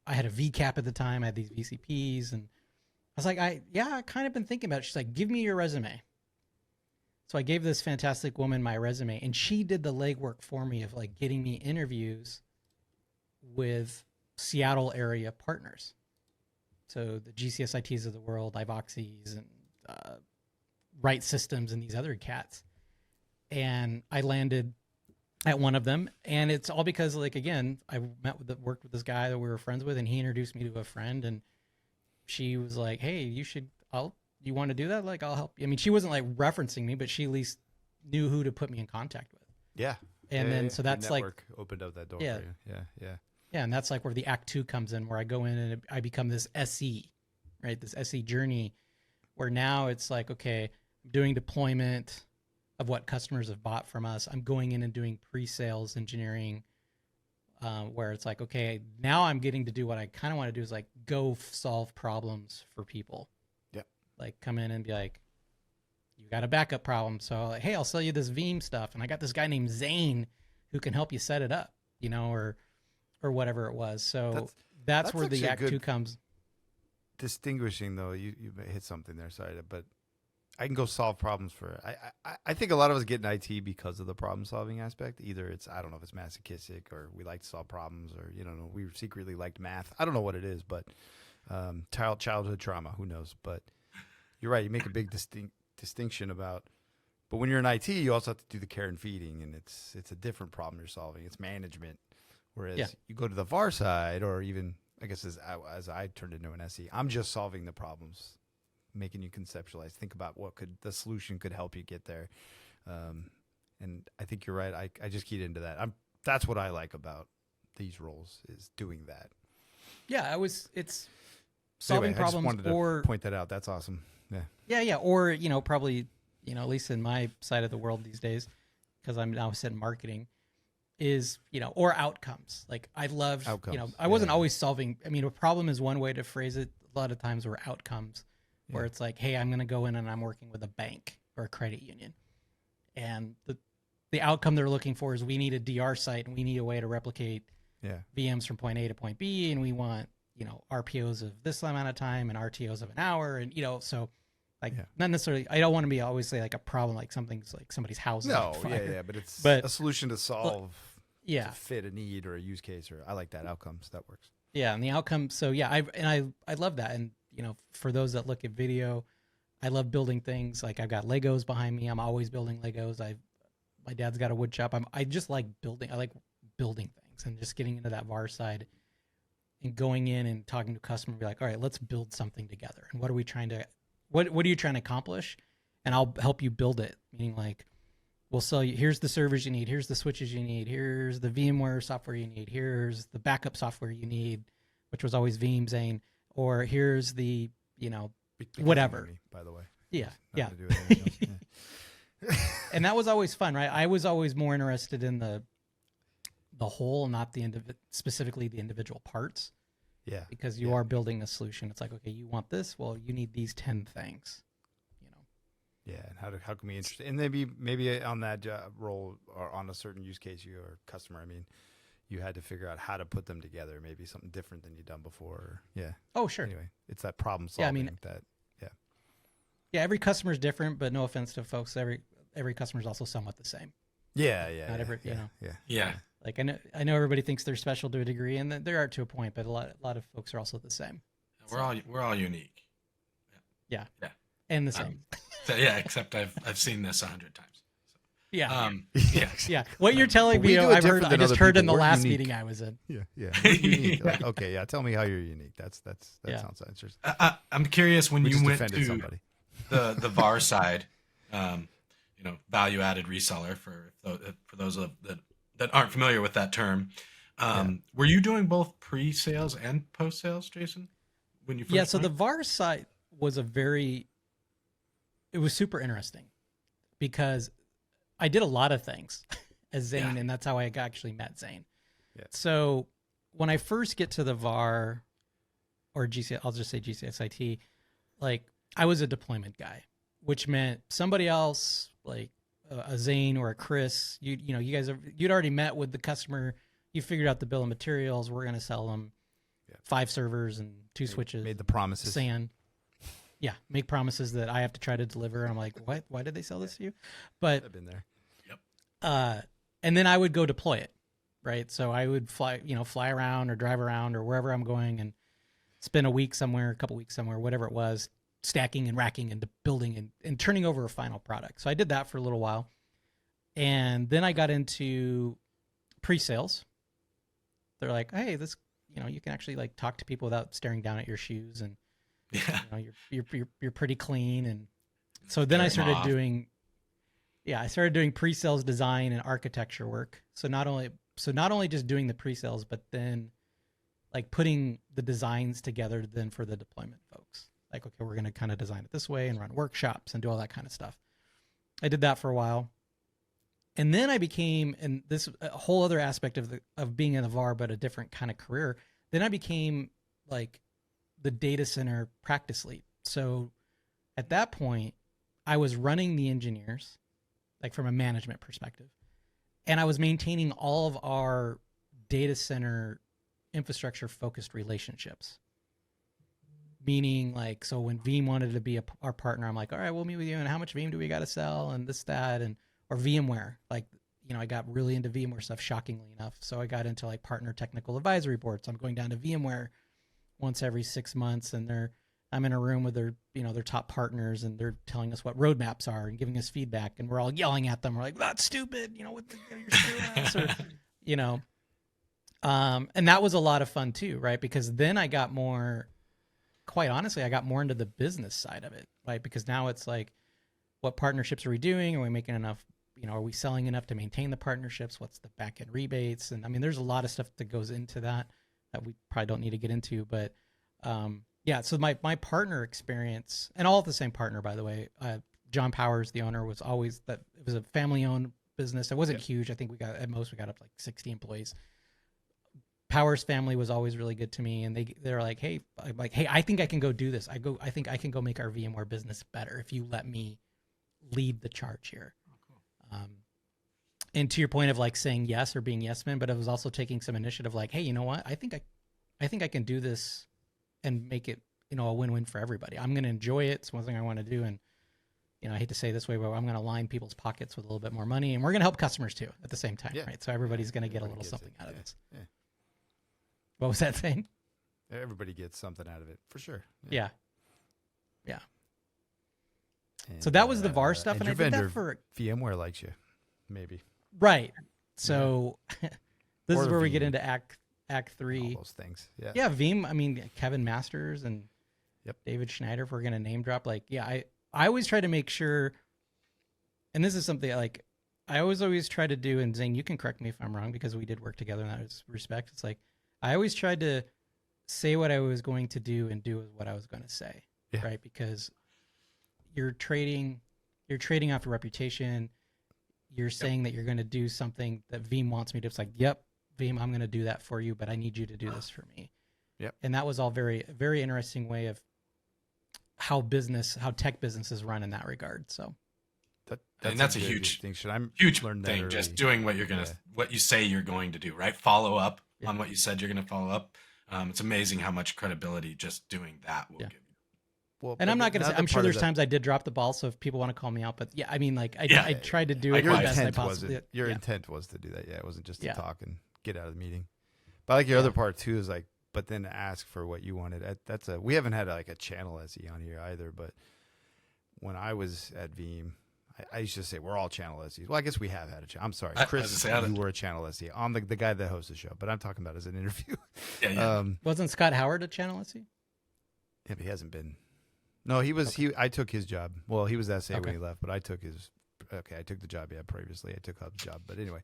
I had a VCAP at the time. I had these VCPs. And was like, I kind of been thinking about it. She's like, give me your resume. So I gave this fantastic woman my resume, and she did the legwork for me of like getting me interviews with Seattle area partners. So the GCSITs of the world, Ivoxys and Right Systems and these other cats. And I landed at one of them, and it's all because, like, again, I worked with this guy that we were friends with, and he introduced me to a friend, and she was like, hey, you want to do that? Like, I'll help you. I mean, she wasn't like referencing me, but she at least knew who to put me in contact with. Yeah. And then, so that's like, opened up that door Yeah. for you. Yeah. yeah. And that's like where the Act 2 comes in, where I go in and I become this SE, right? This SE journey where now it's like, okay, I'm doing deployment of what customers have bought from us. I'm going in and doing pre-sales engineering, where it's like, okay, now I'm getting to do what I kind of want to do is like go solve problems for people. Yep. Like come in and be like, you got a backup problem. So like, hey, I'll sell you this Veeam stuff. And I got this guy named Zane who can help you set it up, you know, or whatever it was. So that's where the Act 2 comes. Distinguishing though, you hit something there, sorry, but I can go solve problems for I think a lot of us get in IT because of the problem solving aspect. Either it's, I don't know if it's masochistic or we like to solve problems, or we secretly liked math. I don't know what it is, but childhood trauma, who knows? But you're right, you make a big distinction about, but when you're in IT, you also have to do the care and feeding, and it's a different problem you're solving. It's management. Whereas you go to the VAR side, or even I guess as I turned into an SE, I'm just solving the problems, making you conceptualize, think about what the solution could help you get there. And I think you're right. I just keyed into that. That's what I like about these roles, is doing that. Yeah, it's solving problems, I just wanted or to point that out. That's awesome. Yeah. Yeah. Or, probably, at least in my side of the world these days, because I'm now in marketing, is, or outcomes. Like I love, outcomes. I wasn't always solving. I mean, a problem is one way to phrase it. A lot of times were outcomes, where it's like, hey, I'm going to go in and I'm working with a bank or a credit union. And the outcome they're looking for is we need a DR site and we need a way to replicate VMs from point A to point B. And we want, RPOs of this amount of time and RTOs of an hour. And, so like not necessarily, I don't want to be always say like a problem, like something's like somebody's house. No, but it's a solution to solve, to fit a need or a use case, or I like that, outcomes, that works. Yeah. And the outcome. So yeah, I love that. And, for those that look at video, I love building things. Like I've got Legos behind me. I'm always building Legos. My dad's got a wood shop. I just like building. I like building things and just getting into that VAR side and going in and talking to a customer and be like, all right, let's build something together. And what are you trying to accomplish? And I'll help you build it. Meaning like, we'll sell you, here's the servers you need. Here's the switches you need. Here's the VMware software you need. Here's the backup software you need, which was always Veeam, Zane. Or here's the, whatever. Me, by the way. Yeah. To do with anything else. And that was always fun, right? I was always more interested in the whole, not specifically the individual parts. Yeah. Because you are building a solution. It's like, okay, you want this? Well, you need these 10 things. Yeah, and how can we interest? And maybe on that role or on a certain use case, your customer, I mean, you had to figure out how to put them together, maybe something different than you've done before. Yeah. Oh, sure. Anyway, it's that problem solving. Yeah, every customer is different, but no offense to folks, every customer is also somewhat the same. Yeah. Not every, Yeah. Like I know everybody thinks they're special to a degree, and they are to a point, but a lot of folks are also the same. We're all unique. Yeah. And the same. So, except I've seen this 100 times. Yeah. Yeah. What you're telling me, I just heard in the last meeting I was in. Yeah. Unique. Okay. Yeah. Tell me how you're unique. That sounds interesting. I'm curious when you went to somebody. the VAR side, value added reseller for those that aren't familiar with that term. Were you doing both pre-sales and post-sales, Jason? When you first so the VAR side was it was super interesting because I did a lot of things as Zane, and that's how I actually met Zane. Yeah. So when I first get to the VAR or I'll just say GCSIT, like I was a deployment guy, which meant somebody else, like a Zane or a Chris, you guys you'd already met with the customer. You figured out the bill of materials. We're going to sell them 5 servers and 2 switches. Made the promises. SAN. yeah, make promises that I have to try to deliver. I'm like, what? Why did they sell this to you? But I've been there. and then I would go deploy it, right? So I would fly around or drive around or wherever I'm going and spend a week somewhere, a couple weeks somewhere, whatever it was, stacking and racking and building and turning over a final product. So I did that for a little while. And then I got into pre-sales. They're like, hey, this, you can actually like talk to people without staring down at your shoes, and you're pretty clean. And so then I started doing pre-sales design and architecture work. So not only just doing the pre-sales, but then like putting the designs together then for the deployment folks. Like, okay, we're going to kind of design it this way and run workshops and do all that kind of stuff. I did that for a while. And then I became, and this a whole other aspect of being in the VAR, but a different kind of career. Then I became like the data center practice lead. So at that point, I was running the engineers, like from a management perspective, and I was maintaining all of our data center infrastructure focused relationships. Meaning, like, so when Veeam wanted to be our partner, I'm like, all right, we'll meet with you, and how much Veeam do we got to sell, and this, that, and or VMware. Like, I got really into VMware stuff, shockingly enough. So I got into like partner technical advisory boards. I'm going down to VMware once every 6 months, and I'm in a room with their top partners, and they're telling us what roadmaps are and giving us feedback, and we're all yelling at them. We're like, that's stupid, you're screwing us, or, and that was a lot of fun too, right? Because then I got more, quite honestly, I got more into the business side of it, right? Because now it's like, what partnerships are we doing? Are we making enough? Are we selling enough to maintain the partnerships? What's the back end rebates? And I mean, there's a lot of stuff that goes into that we probably don't need to get into, but yeah. So my partner experience, and all of the same partner, by the way, John Powers, the owner, was always that. It was a family owned business. It wasn't huge. I think we got up to like 60 employees. Powers family was always really good to me, and they're like, hey, I think I can go do this. I think I can go make our VMware business better if you let me lead the charge here. And to your point of like saying yes or being yes men, but it was also taking some initiative, like, hey, you know what? I think I can do this and make it, a win-win for everybody. I'm going to enjoy it. It's one thing I want to do. And, I hate to say it this way, but I'm going to line people's pockets with a little bit more money, and we're going to help customers too at the same time. Yeah. Right. So everybody's going to get a little something out of this. Yeah. What was that thing? Everybody gets something out of it for sure. Yeah. And, so that was the VAR stuff, and I did that for VMware likes you, maybe. Right. So this is where we get into Act 3. All those things. Yeah. Yeah. Veeam. I mean, Kevin Masters and David Schneider. If we're gonna name drop, like, I always try to make sure, and this is something like I always try to do. And Zane, you can correct me if I'm wrong, because we did work together in that respect. It's like I always tried to say what I was going to do and do what I was going to say. Yeah. Right. Because you're trading off a reputation. You're saying that you're going to do something that Veeam wants me to. It's like, yep, Veeam, I'm going to do that for you, but I need you to do this for me. Yep. And that was all very, very interesting way of how tech businesses run in that regard. So that's a huge distinction. Huge thing. Just doing what what you say you're going to do, right? Follow up on what you said you're going to follow up. It's amazing how much credibility just doing that will give you. Well, and I'm not going to say, I'm sure there's times I did drop the ball. So if people want to call me out, but I mean, like I tried to do it the best I possibly did. Your intent was to do that. Yeah. It wasn't just to talk and get out of the meeting. But I like your other part too is like, but then ask for what you wanted. We haven't had like a channel SE on here either, but when I was at Veeam, I used to say we're all channel SEs. Well, I guess we have had a channel. I'm sorry, Chris, you were a channel SE. I'm the guy that hosts the show, but I'm talking about as an interview. Yeah. Wasn't Scott Howard a channel SE? Yeah, but he hasn't been. No, he was. Okay. I took his job. Well, he was SA when he left, but I took his. Okay, I took the job. Yeah, previously I took Hub's job, but anyway,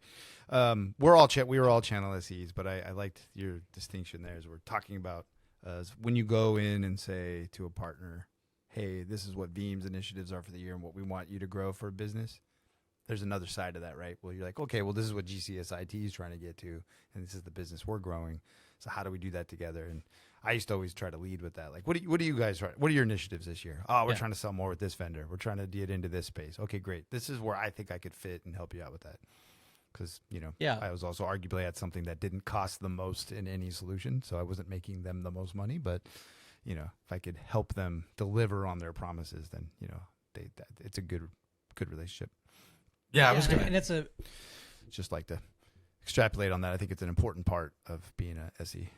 we were all channel SEs. But I liked your distinction there. As we're talking about when you go in and say to a partner, "Hey, this is what Veeam's initiatives are for the year and what we want you to grow for a business." There's another side of that, right? Well, you're like, okay, well, this is what GCS IT is trying to get to, and this is the business we're growing. So how do we do that together? And I used to always try to lead with that. Like, what do you guys, what are your initiatives this year? Oh, we're trying to sell more with this vendor. We're trying to get into this space. Okay, great. This is where I think I could fit and help you out with that. Because, I was also arguably at something that didn't cost the most in any solution. So I wasn't making them the most money, but if I could help them deliver on their promises, then, it's a good relationship. Yeah, I was and, gonna. and it's a Just like to extrapolate on that. I think it's an important part of being a SE.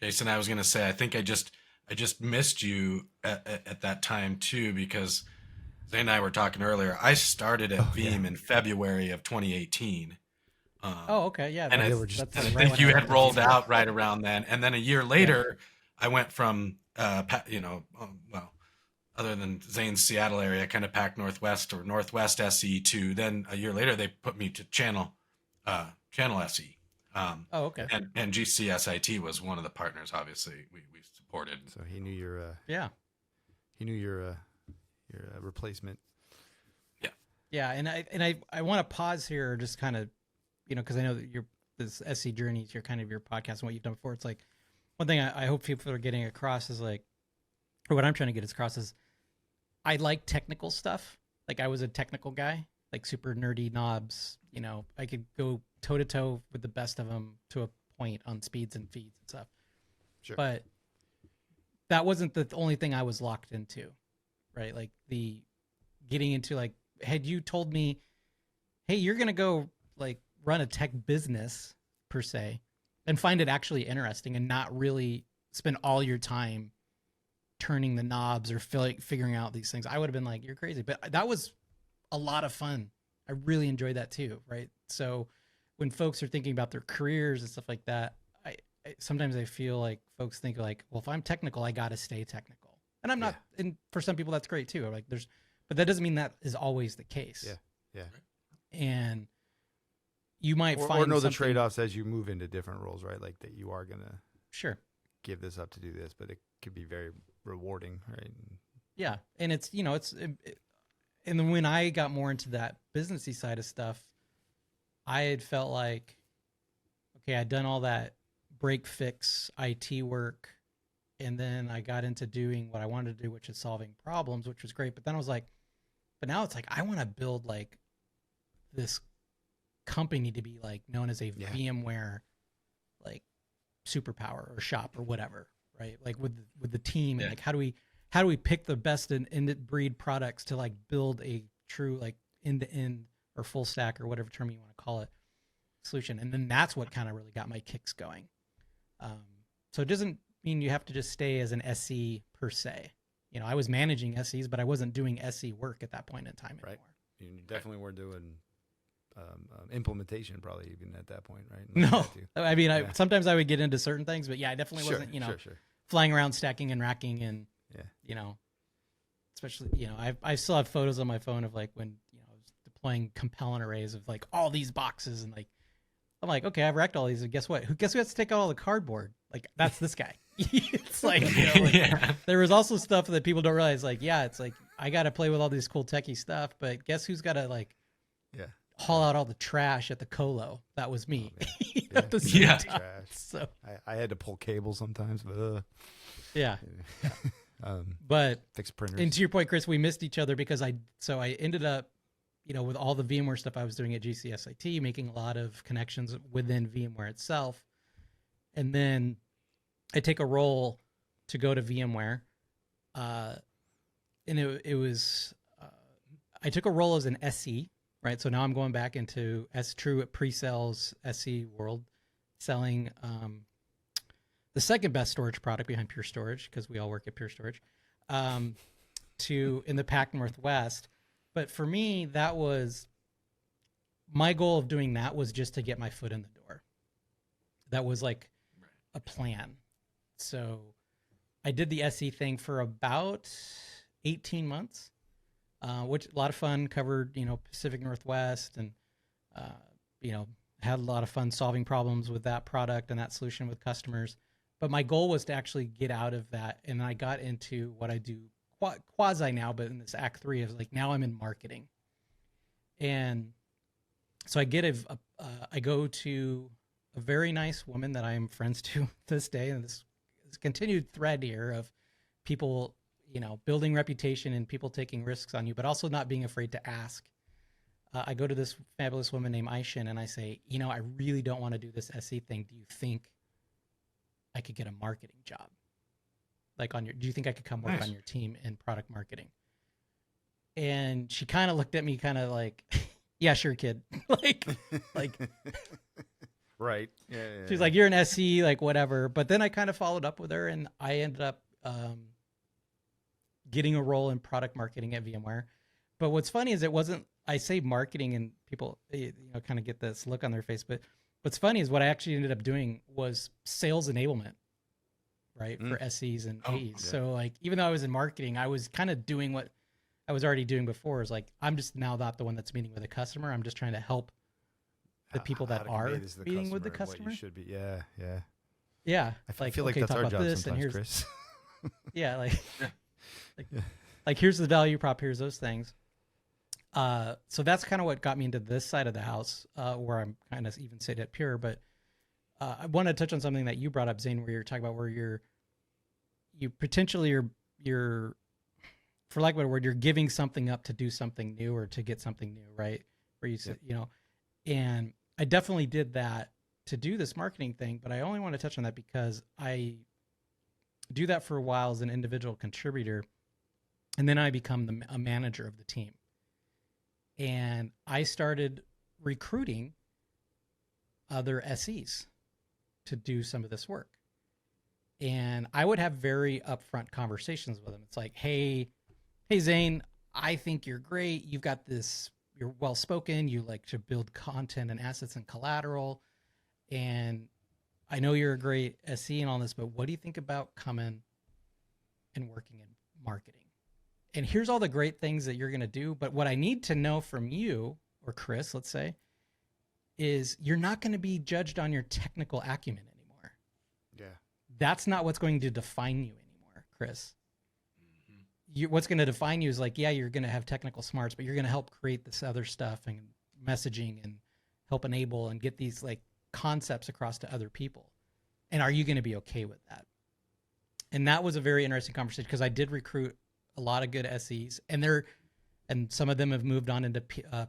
Jason, I was gonna say, I think I just missed you at that time too, because Zane and I were talking earlier. I started at Veeam in February of 2018. okay, yeah. And I that's and I right think when you I had rolled out right around then. And then a year later, I went from, well, other than Zane's Seattle area, kind of Pac Northwest or Northwest SE to then a year later, they put me to Channel SE. okay. And GCSIT was one of the partners, obviously, we supported. So he knew your replacement. Yeah, and I want to pause here, just kind of, because I know that this SC Journey is your podcast and what you've done before. It's like one thing I hope people are getting across is like, or what I'm trying to get across is, I like technical stuff. Like I was a technical guy, like super nerdy knobs. I could go toe to toe with the best of them to a point on speeds and feeds and stuff. Sure. But that wasn't the only thing I was locked into, right? Like the getting into like, had you told me, hey, you're going to go like run a tech business per se and find it actually interesting and not really spend all your time turning the knobs or figuring out these things, I would have been like, you're crazy. But that was a lot of fun. I really enjoyed that too. Right. So when folks are thinking about their careers and stuff like that, I sometimes I feel like folks think like, well, if I'm technical, I got to stay technical. And I'm not, and for some people that's great too. Like but that doesn't mean that is always the case. Yeah. And you might Or find know the something- trade-offs as you move into different roles, right? Like that you are going to Sure. give this up to do this, but it could be very rewarding, right? Yeah. And it's, and then when I got more into that businessy side of stuff, I had felt like, okay, I'd done all that break fix IT work. And then I got into doing what I wanted to do, which is solving problems, which was great. But then I was like, but now it's like, I want to build like this company to be like known as a VMware, like superpower or shop or whatever, right? Like with the team and like, how do we pick the best in breed products to like build a true like end to end or full stack or whatever term you want to call it solution. And then that's what kind of really got my kicks going. So it doesn't mean you have to just stay as an SE per se. I was managing SEs, but I wasn't doing SE work at that point in time anymore. You definitely were doing implementation probably even at that point, right? No, I mean, sometimes I would get into certain things, but I definitely wasn't, sure. flying around stacking and racking and, especially, I still have photos on my phone of like when, I was deploying compelling arrays of like all these boxes and like, I'm like, okay, I've racked all these. And guess what? Guess who has to take out all the cardboard? Like, that's this guy. It's like, there was also stuff that people don't realize. Like, it's like, I got to play with all this cool techie stuff, but guess who's got to like, haul out all the trash at the colo? That was me. Trash. So I had to pull cables sometimes, but but fix printers. And to your point, Chris, we missed each other because I ended up, with all the VMware stuff I was doing at GCSIT, making a lot of connections within VMware itself. And then I take a role to go to VMware. And it was, I took a role as an SE, right? So now I'm going back into true pre-sales SE world, selling the second best storage product behind Pure Storage, because we all work at Pure Storage, in the Pac Northwest. But for me, that was my goal of doing that was just to get my foot in the door. That was like a plan. So I did the SE thing for about 18 months, which a lot of fun, covered, Pacific Northwest and, had a lot of fun solving problems with that product and that solution with customers. But my goal was to actually get out of that. And I got into what I do quasi now, but in this Act 3 is like, now I'm in marketing. And so I I go to a very nice woman that I am friends to this day. And this continued thread here of people, building reputation and people taking risks on you, but also not being afraid to ask. I go to this fabulous woman named Aishin and I say, I really don't want to do this SE thing. Do you think I could get a marketing job? Like do you think I could come work Nice. on your team in product marketing? And she kind of looked at me kind of like, yeah, sure, kid. like, Right. she's like, you're an SE, like whatever. But then I kind of followed up with her and I ended up getting a role in product marketing at VMware. But what's funny is I say marketing and people, kind of get this look on their face. But what's funny is what I actually ended up doing was sales enablement, right? For SEs and AEs. yeah. So like, even though I was in marketing, I was kind of doing what I was already doing before. Is like, I'm just now not the one that's meeting with a customer. I'm just trying to help the people that are meeting with the customer. What you should be. Yeah. Yeah. I feel like that's talk our about job this, sometimes, and Chris. yeah, like here's the value prop, here's those things. So that's kind of what got me into this side of the house, where I'm kind of even sit at Pure. But I want to touch on something that you brought up, Zane, where you're talking about where you potentially you're for lack of a better word, you're giving something up to do something new or to get something new, right? Where you said, and I definitely did that to do this marketing thing, but I only want to touch on that because I do that for a while as an individual contributor, and then I become a manager of the team. And I started recruiting other SEs to do some of this work. And I would have very upfront conversations with them. It's like, hey, Zane, I think you're great. You've got this, you're well-spoken. You like to build content and assets and collateral. And I know you're a great SE and all this, but what do you think about coming and working in marketing? And here's all the great things that you're going to do. But what I need to know from you, or Chris, let's say, is you're not going to be judged on your technical acumen anymore. Yeah. That's not what's going to define you anymore, Chris. What's going to define you is like, yeah, you're going to have technical smarts, but you're going to help create this other stuff and messaging and help enable and get these like concepts across to other people. And are you going to be okay with that? And that was a very interesting conversation because I did recruit a lot of good SEs, and some of them have moved on into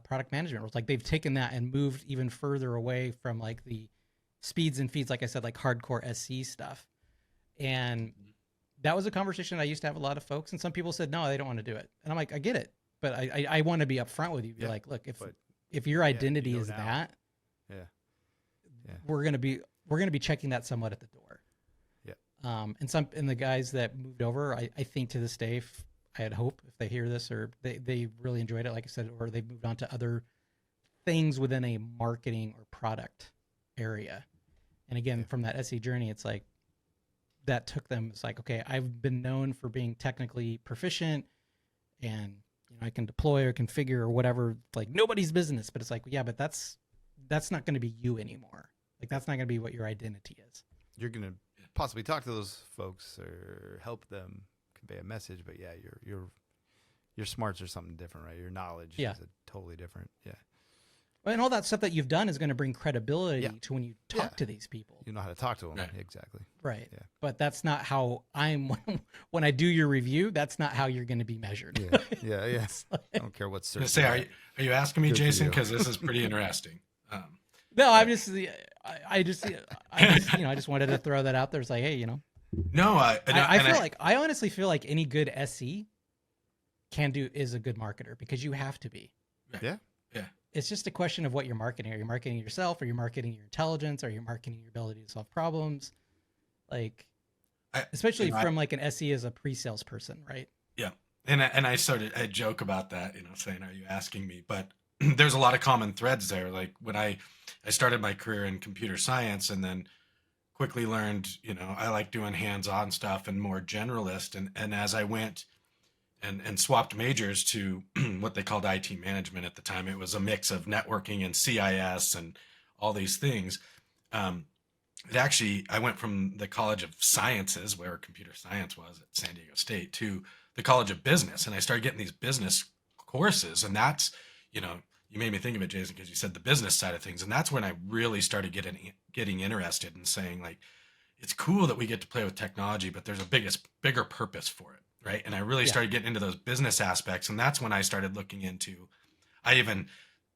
product management roles. Like they've taken that and moved even further away from like the speeds and feeds, like I said, like hardcore SE stuff. And that was a conversation I used to have a lot of folks, and some people said, no, they don't want to do it. And I'm like, I get it, but I want to be upfront with you. Be like, look, if your identity is that, we're going to be checking that somewhat at the door. Yeah. And the guys that moved over, I think to this day, I had hope if they hear this or they really enjoyed it, like I said, or they've moved on to other things within a marketing or product area. And again, from that SE journey, it's like that took them. It's like, okay, I've been known for being technically proficient and I can deploy or configure or whatever, like nobody's business, but it's like, yeah, but that's not going to be you anymore. Like that's not going to be what your identity is. You're going to possibly talk to those folks or help them convey a message, but yeah, your smarts are something different, right? Your knowledge is totally different. Yeah. Well, and all that stuff that you've done is going to bring credibility to when you talk to these people. You know how to talk to them. Right. Exactly. Right. Yeah. But that's not how when I do your review, that's not how you're going to be measured. Yeah. I don't care what's certain. Say, are you asking me, Good for Jason? you. Because this is pretty interesting. No, I just wanted to throw that out there. It's like, hey, No, I honestly feel like any good SE is a good marketer because you have to be. Yeah. It's just a question of what you're marketing. Are you marketing yourself? Are you marketing your intelligence? Are you marketing your ability to solve problems? Like, especially from like an SE as a pre-sales person, right? Yeah. And I joke about that, saying, are you asking me? But there's a lot of common threads there. Like when I started my career in computer science and then quickly learned, I like doing hands-on stuff and more generalist. And as I went and swapped majors to what they called IT management at the time, it was a mix of networking and CIS and all these things. I went from the College of Sciences, where computer science was at San Diego State, to the College of Business. And I started getting these business courses. And that's, you made me think of it, Jason, because you said the business side of things. And that's when I really started getting interested in saying, like, it's cool that we get to play with technology, but there's a bigger purpose for it, right? And I really started getting into those business aspects. And that's when I started looking into, I even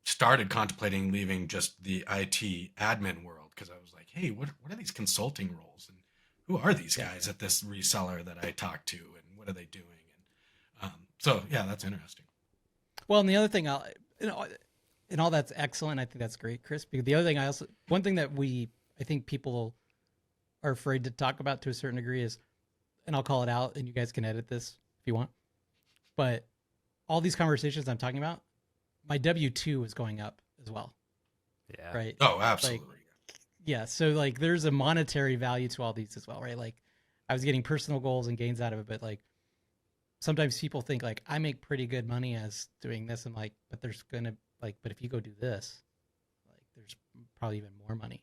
started contemplating leaving just the IT admin world, because I was like, hey, what are these consulting roles? And who are these guys at this reseller that I talk to, and what are they doing? And so yeah, that's interesting. Well, and the other thing, and all that's excellent. I think that's great, Chris. Because the other thing, one thing that I think people are afraid to talk about to a certain degree is, and I'll call it out, and you guys can edit this if you want, but all these conversations I'm talking about, my W-2 is going up as well. Yeah. Right. Oh, absolutely. Like, yeah. So like, there's a monetary value to all these as well, right? Like, I was getting personal goals and gains out of it, but like, sometimes people think like I make pretty good money as doing this. I'm like, but but if you go do this, like, there's probably even more money,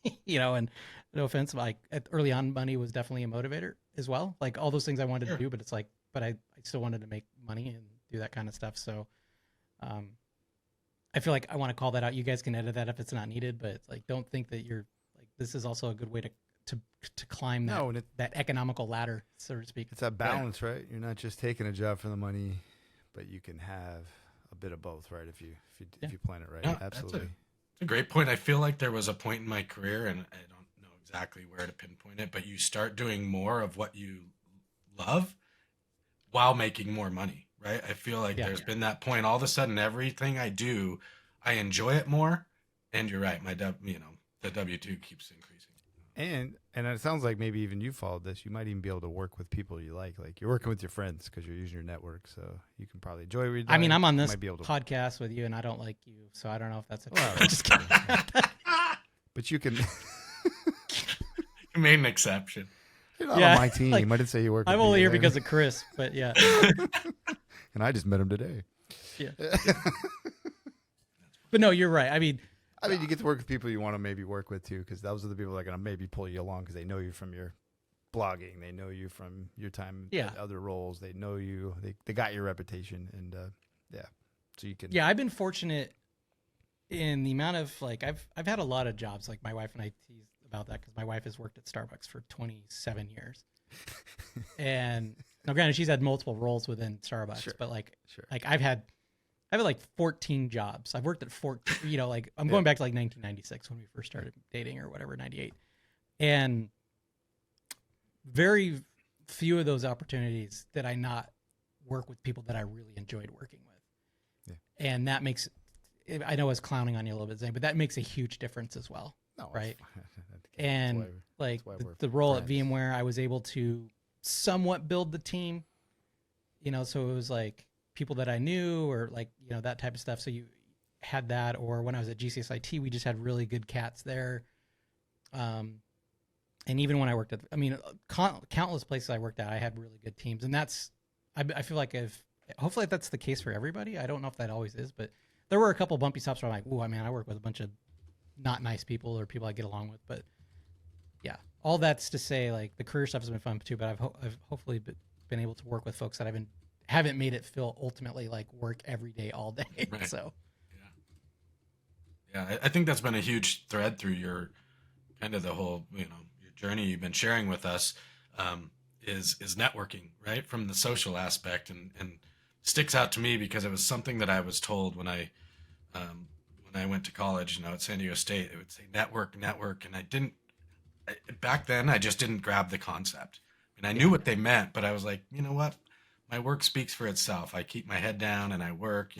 and no offense, like early on, money was definitely a motivator as well. Like all those things I wanted to do, but it's like, but I still wanted to make money and do that kind of stuff. So, I feel like I want to call that out. You guys can edit that if it's not needed, but it's like, don't think that you're like, this is also a good way to climb that economical ladder, so to speak. It's that balance, right? You're not just taking a job for the money, but you can have a bit of both, right? If you plan it right. No, absolutely. That's a great point. I feel like there was a point in my career, and I don't know exactly where to pinpoint it, but you start doing more of what you love while making more money, right? I feel like there's been that point. All of a sudden, everything I do, I enjoy it more. And you're right, the W-2 keeps increasing. And it sounds like maybe even you followed this. You might even be able to work with people you like. Like you're working with your friends because you're using your network, so you can probably enjoy what you're doing. I mean, I'm on this podcast with you, and I don't like you, so I don't know if that's a. Well, just kidding. But you can. You made an exception. You're not on my team. I didn't say you work. I'm only here because of Chris, but yeah. And I just met him today. Yeah. But no, you're right. I mean, you get to work with people you want to maybe work with too, because those are the people that are going to maybe pull you along because they know you from your blogging, they know you from your time at other roles, they know you, they got your reputation, and so you can. Yeah, I've been fortunate in the amount of like I've had a lot of jobs. Like my wife and I tease about that because my wife has worked at Starbucks for 27 years, and now granted she's had multiple roles within Starbucks, but like I've had like 14 jobs. I've worked at 14, like I'm going back to like 1996 when we first started dating or whatever, 98. And very few of those opportunities did I not work with people that I really enjoyed working with. Yeah. And that makes, I know I was clowning on you a little bit, Zane, but that makes a huge difference as well. No, right. And like the role at VMware, I was able to somewhat build the team, so it was like, people that I knew or like, that type of stuff. So you had that, or when I was at GCSIT, we just had really good cats there. And even when I worked at, countless places I worked at, I had really good teams. And I feel like hopefully that's the case for everybody. I don't know if that always is, but there were a couple bumpy stops where I'm like, ooh, I work with a bunch of not nice people or people I get along with. But yeah, all that's to say, like the career stuff has been fun too, but I've hopefully been able to work with folks that haven't made it feel ultimately like work every day, all day. Right. So, yeah, I think that's been a huge thread through your kind of the whole, your journey you've been sharing with us, is networking, right? From the social aspect, and sticks out to me because it was something that I was told when I went to college, at San Diego State. It would say network, and back then I just didn't grab the concept. I knew what they meant, but I was like, you know what? My work speaks for itself. I keep my head down and I work,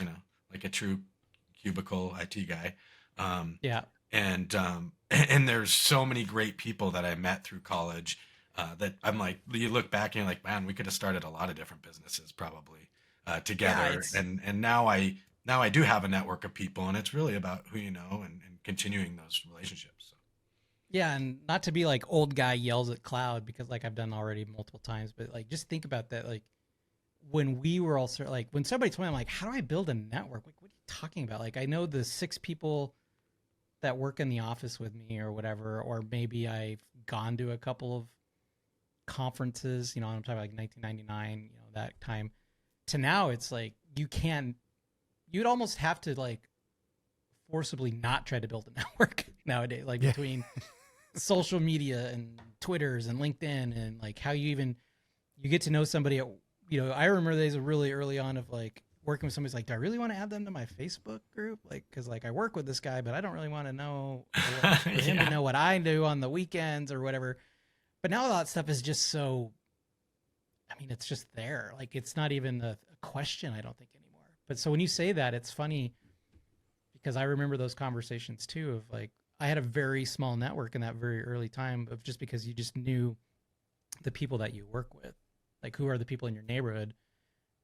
like a true cubicle IT guy. And there's so many great people that I met through college that I'm like, you look back and you're like, man, we could have started a lot of different businesses probably together. And now I do have a network of people, and it's really about who you know and continuing those relationships. So. Yeah, and not to be like old guy yells at cloud, because like I've done already multiple times, but like just think about that, like. When we were also like, when somebody told me, I'm like, how do I build a network? Like, what are you talking about? Like, I know the 6 people that work in the office with me or whatever, or maybe I've gone to a couple of conferences, I'm talking about like 1999, that time to now. It's like, you'd almost have to like forcibly not try to build a network nowadays, like between social media and Twitters and LinkedIn, and like how you get to know somebody at, I remember days of really early on of like working with somebody's like, do I really want to add them to my Facebook group? Like, cause like I work with this guy, but I don't really want to know for him to know what I do on the weekends or whatever. But now all that stuff is just so, I mean, it's just there. Like, it's not even a question, I don't think, anymore. But so when you say that, it's funny because I remember those conversations too of like, I had a very small network in that very early time of just because you just knew the people that you work with, like who are the people in your neighborhood.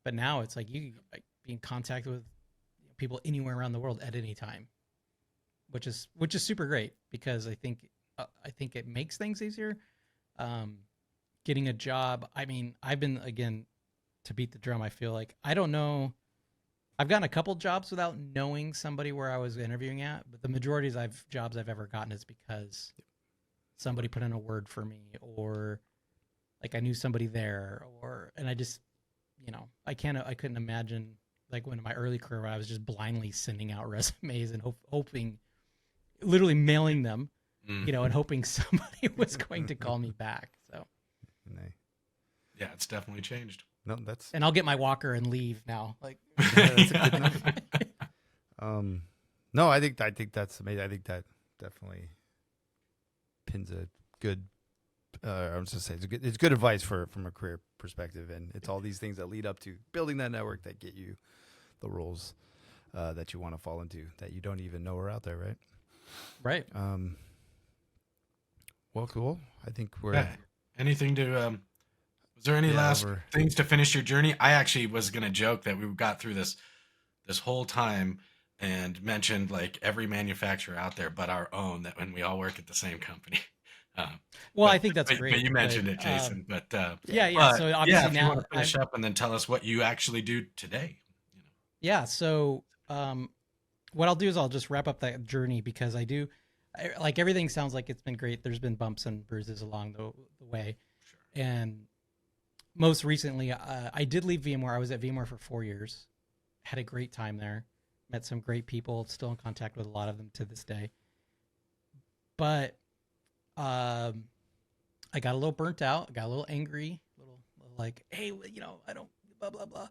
But now it's like you like be in contact with people anywhere around the world at any time, which is super great because I think it makes things easier. Getting a job. I mean, I've been, again, to beat the drum, I feel like I don't know. I've gotten a couple jobs without knowing somebody where I was interviewing at, but the majority of jobs I've ever gotten is because somebody put in a word for me, or like I knew somebody there, and I just, I couldn't imagine like when in my early career where I was just blindly sending out resumes and hoping, literally mailing them, and hoping somebody was going to call me back. So, yeah, it's definitely changed. No, that's, and I'll get my walker and leave now. Like, that's a good enough. No, I think that's amazing. I think that definitely pins a good. I was just saying it's good advice from a career perspective, and it's all these things that lead up to building that network that get you the roles that you want to fall into that you don't even know are out there, right? Right. Well, cool. I think we're. Yeah. Anything to? Was there any last things to finish your journey? I actually was gonna joke that we got through this whole time and mentioned like every manufacturer out there but our own, that when we all work at the same company. I think that's great. But you mentioned it, Jason. Yeah. But So obviously if you now want to finish up and then tell us what you actually do today. Yeah. So what I'll do is I'll just wrap up that journey because like everything sounds like it's been great. There's been bumps and bruises along the way. Sure. And most recently, I did leave VMware. I was at VMware for 4 years. Had a great time there. Met some great people. Still in contact with a lot of them to this day. But I got a little burnt out. I got a little angry. A little like, hey, I don't blah blah blah.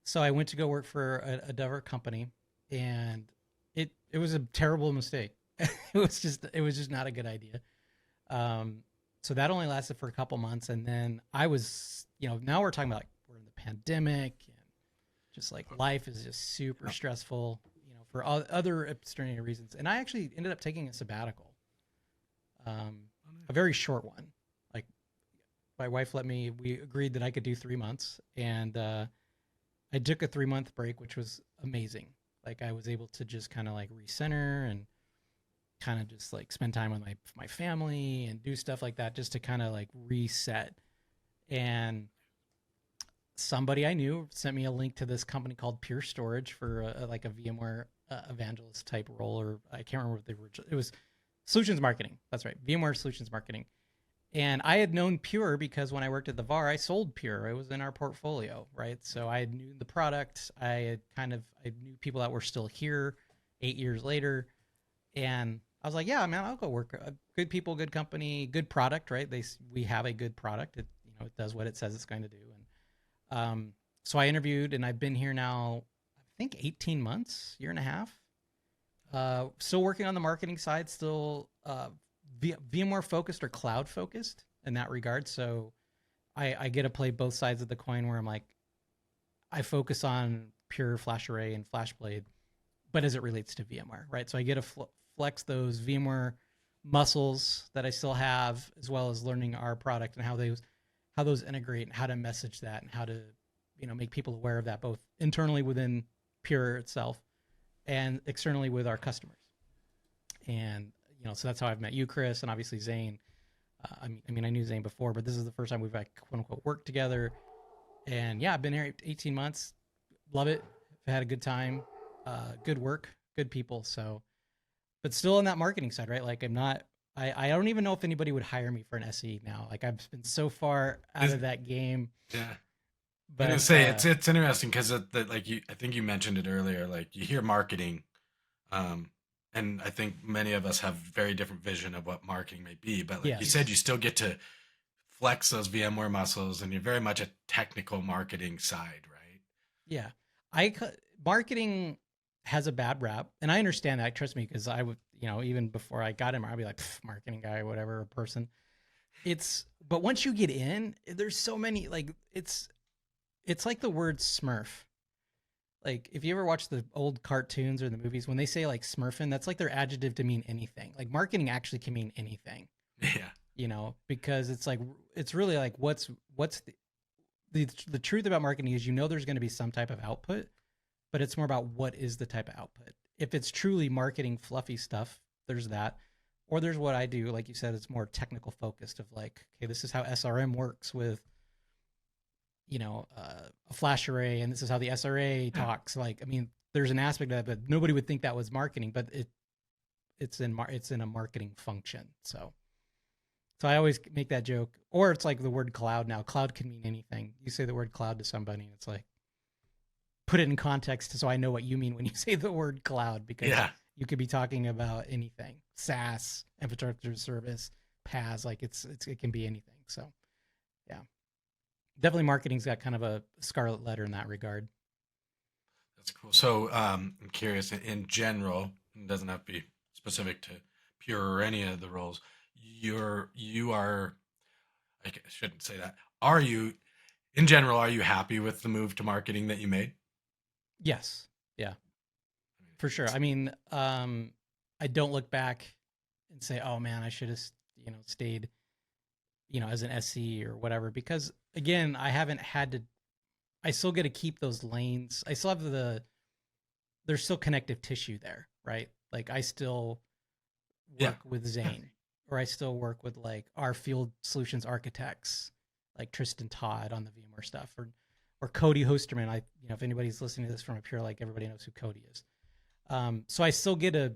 So I went to go work for a different company, and it was a terrible mistake. it was just not a good idea. So that only lasted for a couple months, and then I was, now we're talking about like we're in the pandemic, and just like life is just super stressful, for other extraneous reasons. And I actually ended up taking a sabbatical, a very short one. Like my wife we agreed that I could do 3 months, and I took a 3-month break, which was amazing. Like I was able to just kind of like recenter and kind of just like spend time with my family and do stuff like that just to kind of like reset. And somebody I knew sent me a link to this company called Pure Storage for a VMware evangelist type role, or I can't remember what they were. It was solutions marketing. That's right. VMware solutions marketing. And I had known Pure because when I worked at the VAR, I sold Pure. It was in our portfolio, right? So I knew the product. I knew people that were still here 8 years later. And I was like, yeah, man, I'll go work. Good people, good company, good product, right? We have a good product. It does what it says it's going to do. And so I interviewed, and I've been here now, I think 18 months, year and a half. Still working on the marketing side, still VMware focused or cloud focused in that regard. So I get to play both sides of the coin where I'm like, I focus on Pure FlashArray and FlashBlade, but as it relates to VMware, right? So I get to flex those VMware muscles that I still have, as well as learning our product and how those integrate and how to message that and how to, make people aware of that, both internally within Pure itself and externally with our customers. And, so that's how I've met you, Chris, and obviously Zane. I knew Zane before, but this is the first time we've quote unquote worked together. And yeah, I've been here 18 months. Love it. I've had a good time. Good work, good people. So, but still on that marketing side, right? Like I don't even know if anybody would hire me for an SE now. Like I've been so far out of that game. Yeah. But I was gonna say it's interesting because I think you mentioned it earlier. Like you hear marketing, and I think many of us have very different vision of what marketing may be. But like you said, you still get to flex those VMware muscles, and you're very much a technical marketing side, right? Yeah, marketing has a bad rap, and I understand that. Trust me, because I would, even before I got him, I'd be like, marketing guy, whatever, person. It's but once you get in, there's so many, like, it's like the word Smurf. Like, if you ever watch the old cartoons or the movies, when they say like Smurfing, that's like their adjective to mean anything. Like, marketing actually can mean anything, Yeah. you know, because it's like, it's really like, what's the truth about marketing is, you know, there's going to be some type of output, but it's more about what is the type of output. If it's truly marketing fluffy stuff, there's that. Or there's what I do, like you said, it's more technical focused of like, okay, this is how SRM works with, you know, a flash array, and this is how the SRA talks. Like, I mean, there's an aspect of that, but nobody would think that was marketing, but it's in a marketing function. So I always make that joke. Or it's like the word cloud now. Cloud can mean anything. You say the word cloud to somebody, and it's like, put it in context so I know what you mean when you say the word cloud, because you could be talking about anything. SaaS, infrastructure as a service, PaaS, like it can be anything. So yeah. Definitely marketing's got kind of a scarlet letter in that regard. That's cool. So I'm curious, in general, it doesn't have to be specific to Pure or any of the roles. You are, I shouldn't say that. Are you, in general, are you happy with the move to marketing that you made? Yes. Yeah, for sure. I mean, I don't look back and say, oh man, I should have, you know, stayed, you know, as an SE or whatever, because again, I haven't had to, I still get to keep those lanes. I still have there's still connective tissue there, right? Like, I still work with Zane, or I still work with like our field solutions architects, like Tristan Todd on the VMware stuff, or Cody Hosterman. You know, if anybody's listening to this from a Pure, like, everybody knows who Cody is. So I still get to,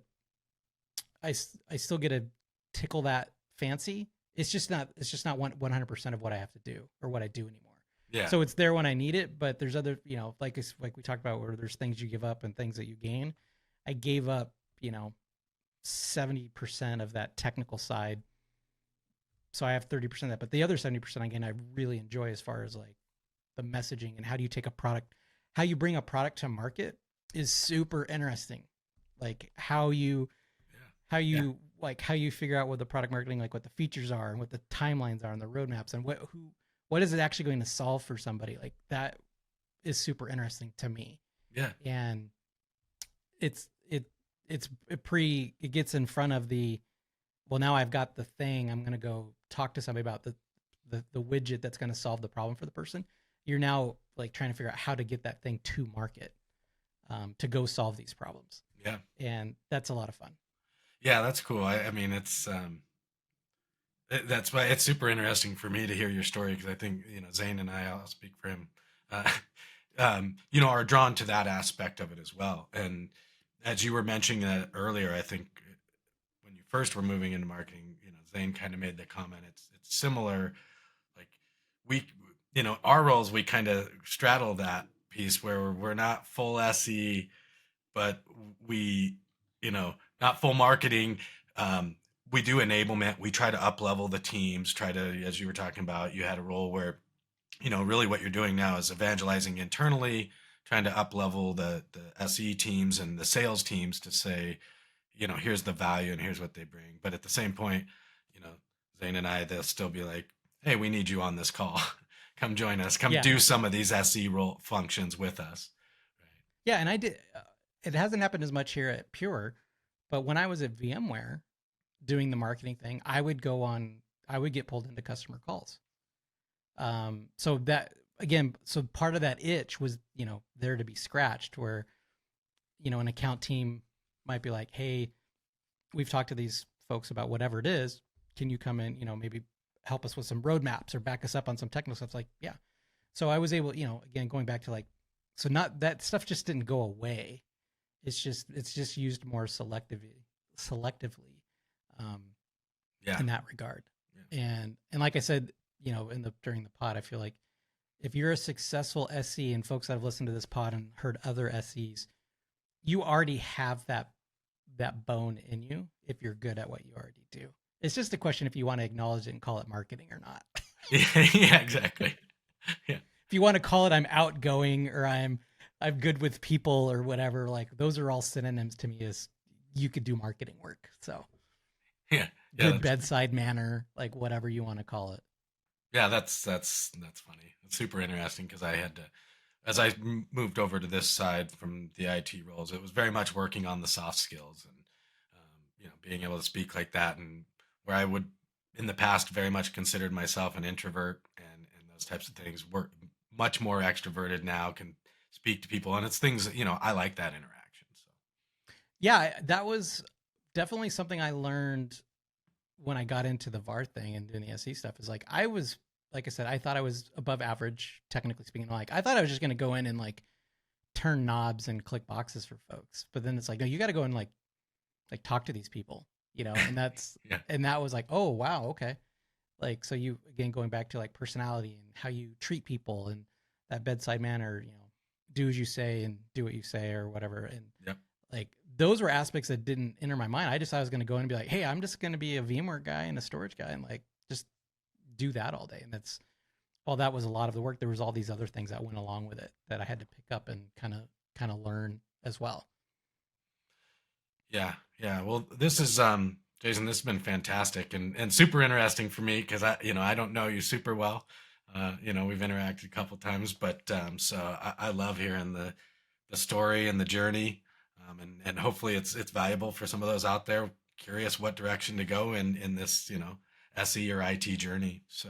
I still get to tickle that fancy. It's just not 100% of what I have to do or what I do anymore. Yeah. So it's there when I need it, but there's other, you know, like we talked about, where there's things you give up and things that you gain. I gave up, you know, 70% of that technical side. So I have 30% of that, but the other 70% again, I really enjoy, as far as like the messaging and how do you take a product, how you bring a product to market is super interesting. Like how you figure out what the product marketing, like what the features are and what the timelines are and the roadmaps and what is it actually going to solve for somebody. Like, that is super interesting to me. Yeah. And it gets in front of well, now I've got the thing, I'm going to go talk to somebody about the widget that's going to solve the problem for the person. You're now like trying to figure out how to get that thing to market, to go solve these problems. Yeah. And that's a lot of fun. Yeah, that's cool. I mean, that's why it's super interesting for me to hear your story, because I think, you know, Zane and I'll speak for him, you know, are drawn to that aspect of it as well. And as you were mentioning that earlier, I think when you first were moving into marketing, you know, Zane kind of made the comment. It's similar. Like, we, you know, our roles, we kind of straddle that piece where we're not full SE, but we, you know, not full marketing. We do enablement. We try to up level the teams, as you were talking about, you had a role where, you know, really what you're doing now is evangelizing internally, trying to up level the SE teams and the sales teams to say, you know, here's the value and here's what they bring. But at the same point, you know, Zane and I, they'll still be like, hey, we need you on this call. Come join us. Come do some of these SE role functions with us. Right. Yeah. And I did, it hasn't happened as much here at Pure, but when I was at VMware doing the marketing thing, I would get pulled into customer calls. So that, again, so part of that itch was, you know, there to be scratched, where, you know, an account team might be like, hey, we've talked to these folks about whatever it is. Can you come in, you know, maybe help us with some roadmaps or back us up on some technical stuff? Like, yeah. So I was able, you know, again, going back to like, so not that stuff just didn't go away. It's just used more selectively, in that regard. Yeah. And like I said, you know, during the pod, I feel like if you're a successful SE, and folks that have listened to this pod and heard other SEs, you already have that bone in you if you're good at what you already do. It's just a question if you want to acknowledge it and call it marketing or not. Yeah, exactly. Yeah. If you want to call it I'm outgoing or I'm good with people or whatever, like those are all synonyms to me as you could do marketing work. So yeah, good bedside manner, like whatever you want to call it. Yeah, that's funny. It's super interesting because I had to, as I moved over to this side from the IT roles, it was very much working on the soft skills and being able to speak like that, and where I would in the past very much considered myself an introvert and those types of things. Work much more extroverted now, can speak to people, and it's things I like that interaction. So Yeah, that was definitely something I learned when I got into the VAR thing and doing the SE stuff. Is like I was, like I said, I thought I was above average, technically speaking. Like I thought I was just going to go in and like turn knobs and click boxes for folks, but then it's like, no, you got to go and like talk to these people, and that's yeah, and that was like, oh wow, okay. Like, so you, again, going back to like personality and how you treat people and that bedside manner, do as you say and do what you say or whatever. And yep, like those were aspects that didn't enter my mind. I just thought I was going to go in and be like, hey, I'm just going to be a VMware guy and a storage guy and like just do that all day. And that's, while that was a lot of the work, there was all these other things that went along with it that I had to pick up and kind of learn as well. yeah, yeah. Well, this is Jason. This has been fantastic and super interesting for me because I don't know you super well. We've interacted a couple times, but so I love hearing the story and the journey, and hopefully it's valuable for some of those out there curious what direction to go in this SE or IT journey. So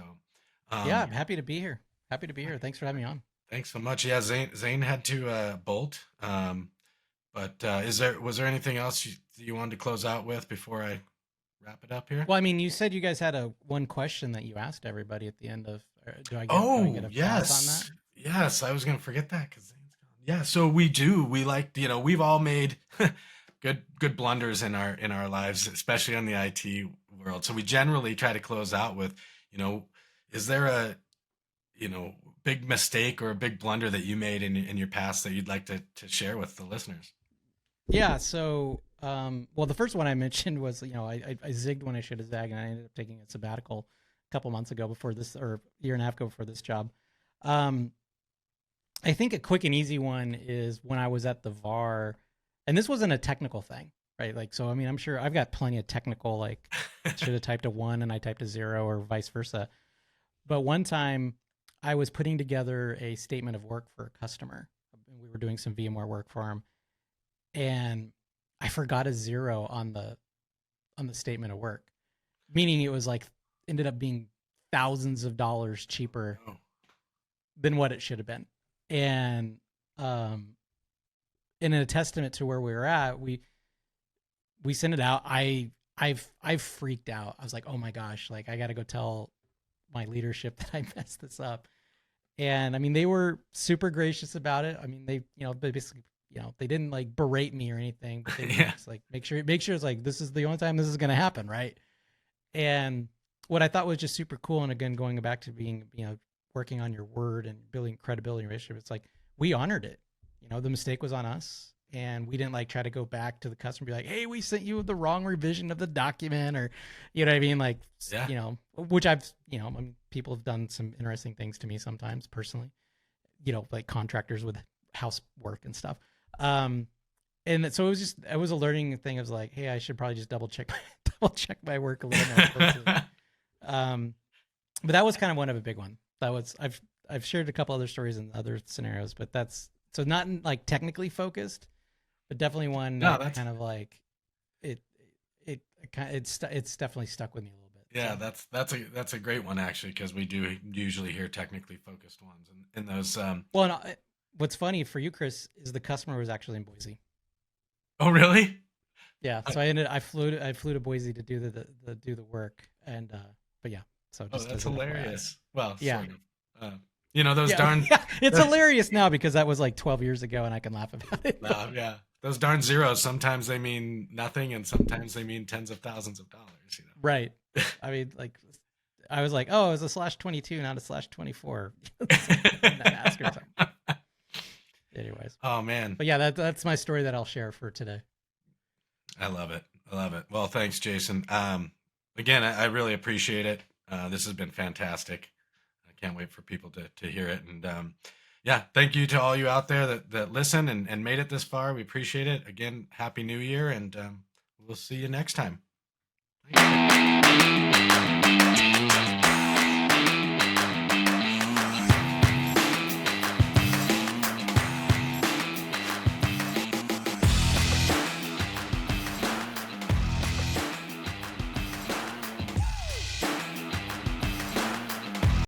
Yeah, um, I'm happy to be here. Happy to be here. Thanks for having me on. thanks so much. Yeah, Zane had to bolt, but was there anything else you wanted to close out with before I wrap it up here? Well, I mean, you said you guys had a one question that you asked everybody at the end of. Do I Oh, get a pass on that? yes. Yes, I was gonna forget that because Zane's gone. Yeah, so we do. We like, we've all made good blunders in our lives, especially on the IT world. So we generally try to close out with, you know, is there a, big mistake or a big blunder that you made in your past that you'd like to share with the listeners? Yeah. So, well, the first one I mentioned was, I zigged when I should have zagged, and I ended up taking a sabbatical a couple months ago before this, or a year and a half ago before this job. I think a quick and easy one is when I was at the VAR, and this wasn't a technical thing, right? Like, so, I mean, I'm sure I've got plenty of technical, like should have typed a 1 and I typed a 0 or vice versa. But one time I was putting together a statement of work for a customer. We were doing some VMware work for him, and I forgot a 0 on the statement of work, meaning it was like ended up being thousands of dollars cheaper Oh, than what it should have been. And in a testament to where we were at, we sent it out. I've freaked out. I was like, oh my gosh, like I got to go tell my leadership that I messed this up. And I mean, they were super gracious about it. I mean, they basically, they didn't like berate me or anything, but they were yeah. just like, make sure it's like, this is the only time this is going to happen. Right. And what I thought was just super cool. And again, going back to being, working on your word and building credibility and relationship, it's like, we honored it. The mistake was on us. And we didn't like try to go back to the customer and be like, hey, we sent you the wrong revision of the document, or, you know what I mean? Like, Yeah. Which I've, I mean, people have done some interesting things to me sometimes personally, like contractors with housework and stuff. And so it was a learning thing. I was like, hey, I should probably just double check my work a little more closely. But that was kind of one of a big one. I've shared a couple other stories in other scenarios, but that's, so not like technically focused, but definitely one No, that that's kind of like it's definitely stuck with me a little bit. yeah, So, that's a great one actually because we do usually hear technically focused ones and those. well, and what's funny for you, Chris, is the customer was actually in Boise. Oh, really? Yeah, so I flew to Boise to do the work, and but yeah, so Oh, just that's as an FYI. hilarious. Well, Yeah. sort of. Those Yeah, darn. yeah, it's hilarious now because that was like 12 years ago, and I can laugh about it. No, yeah, those darn zeros. Sometimes they mean nothing, and sometimes they mean tens of thousands of dollars. Right. I mean, like, I was like, oh, it was a /22, not a /24. Ask or something. Anyways. Oh man, But yeah, that's my story that I'll share for today. I love it. I love it. Well, thanks, Jason. Again, I really appreciate it. This has been fantastic. I can't wait for people to hear it. And yeah, thank you to all you out there that listen and made it this far. We appreciate it. Again, Happy New Year, and we'll see you next time. Thank you.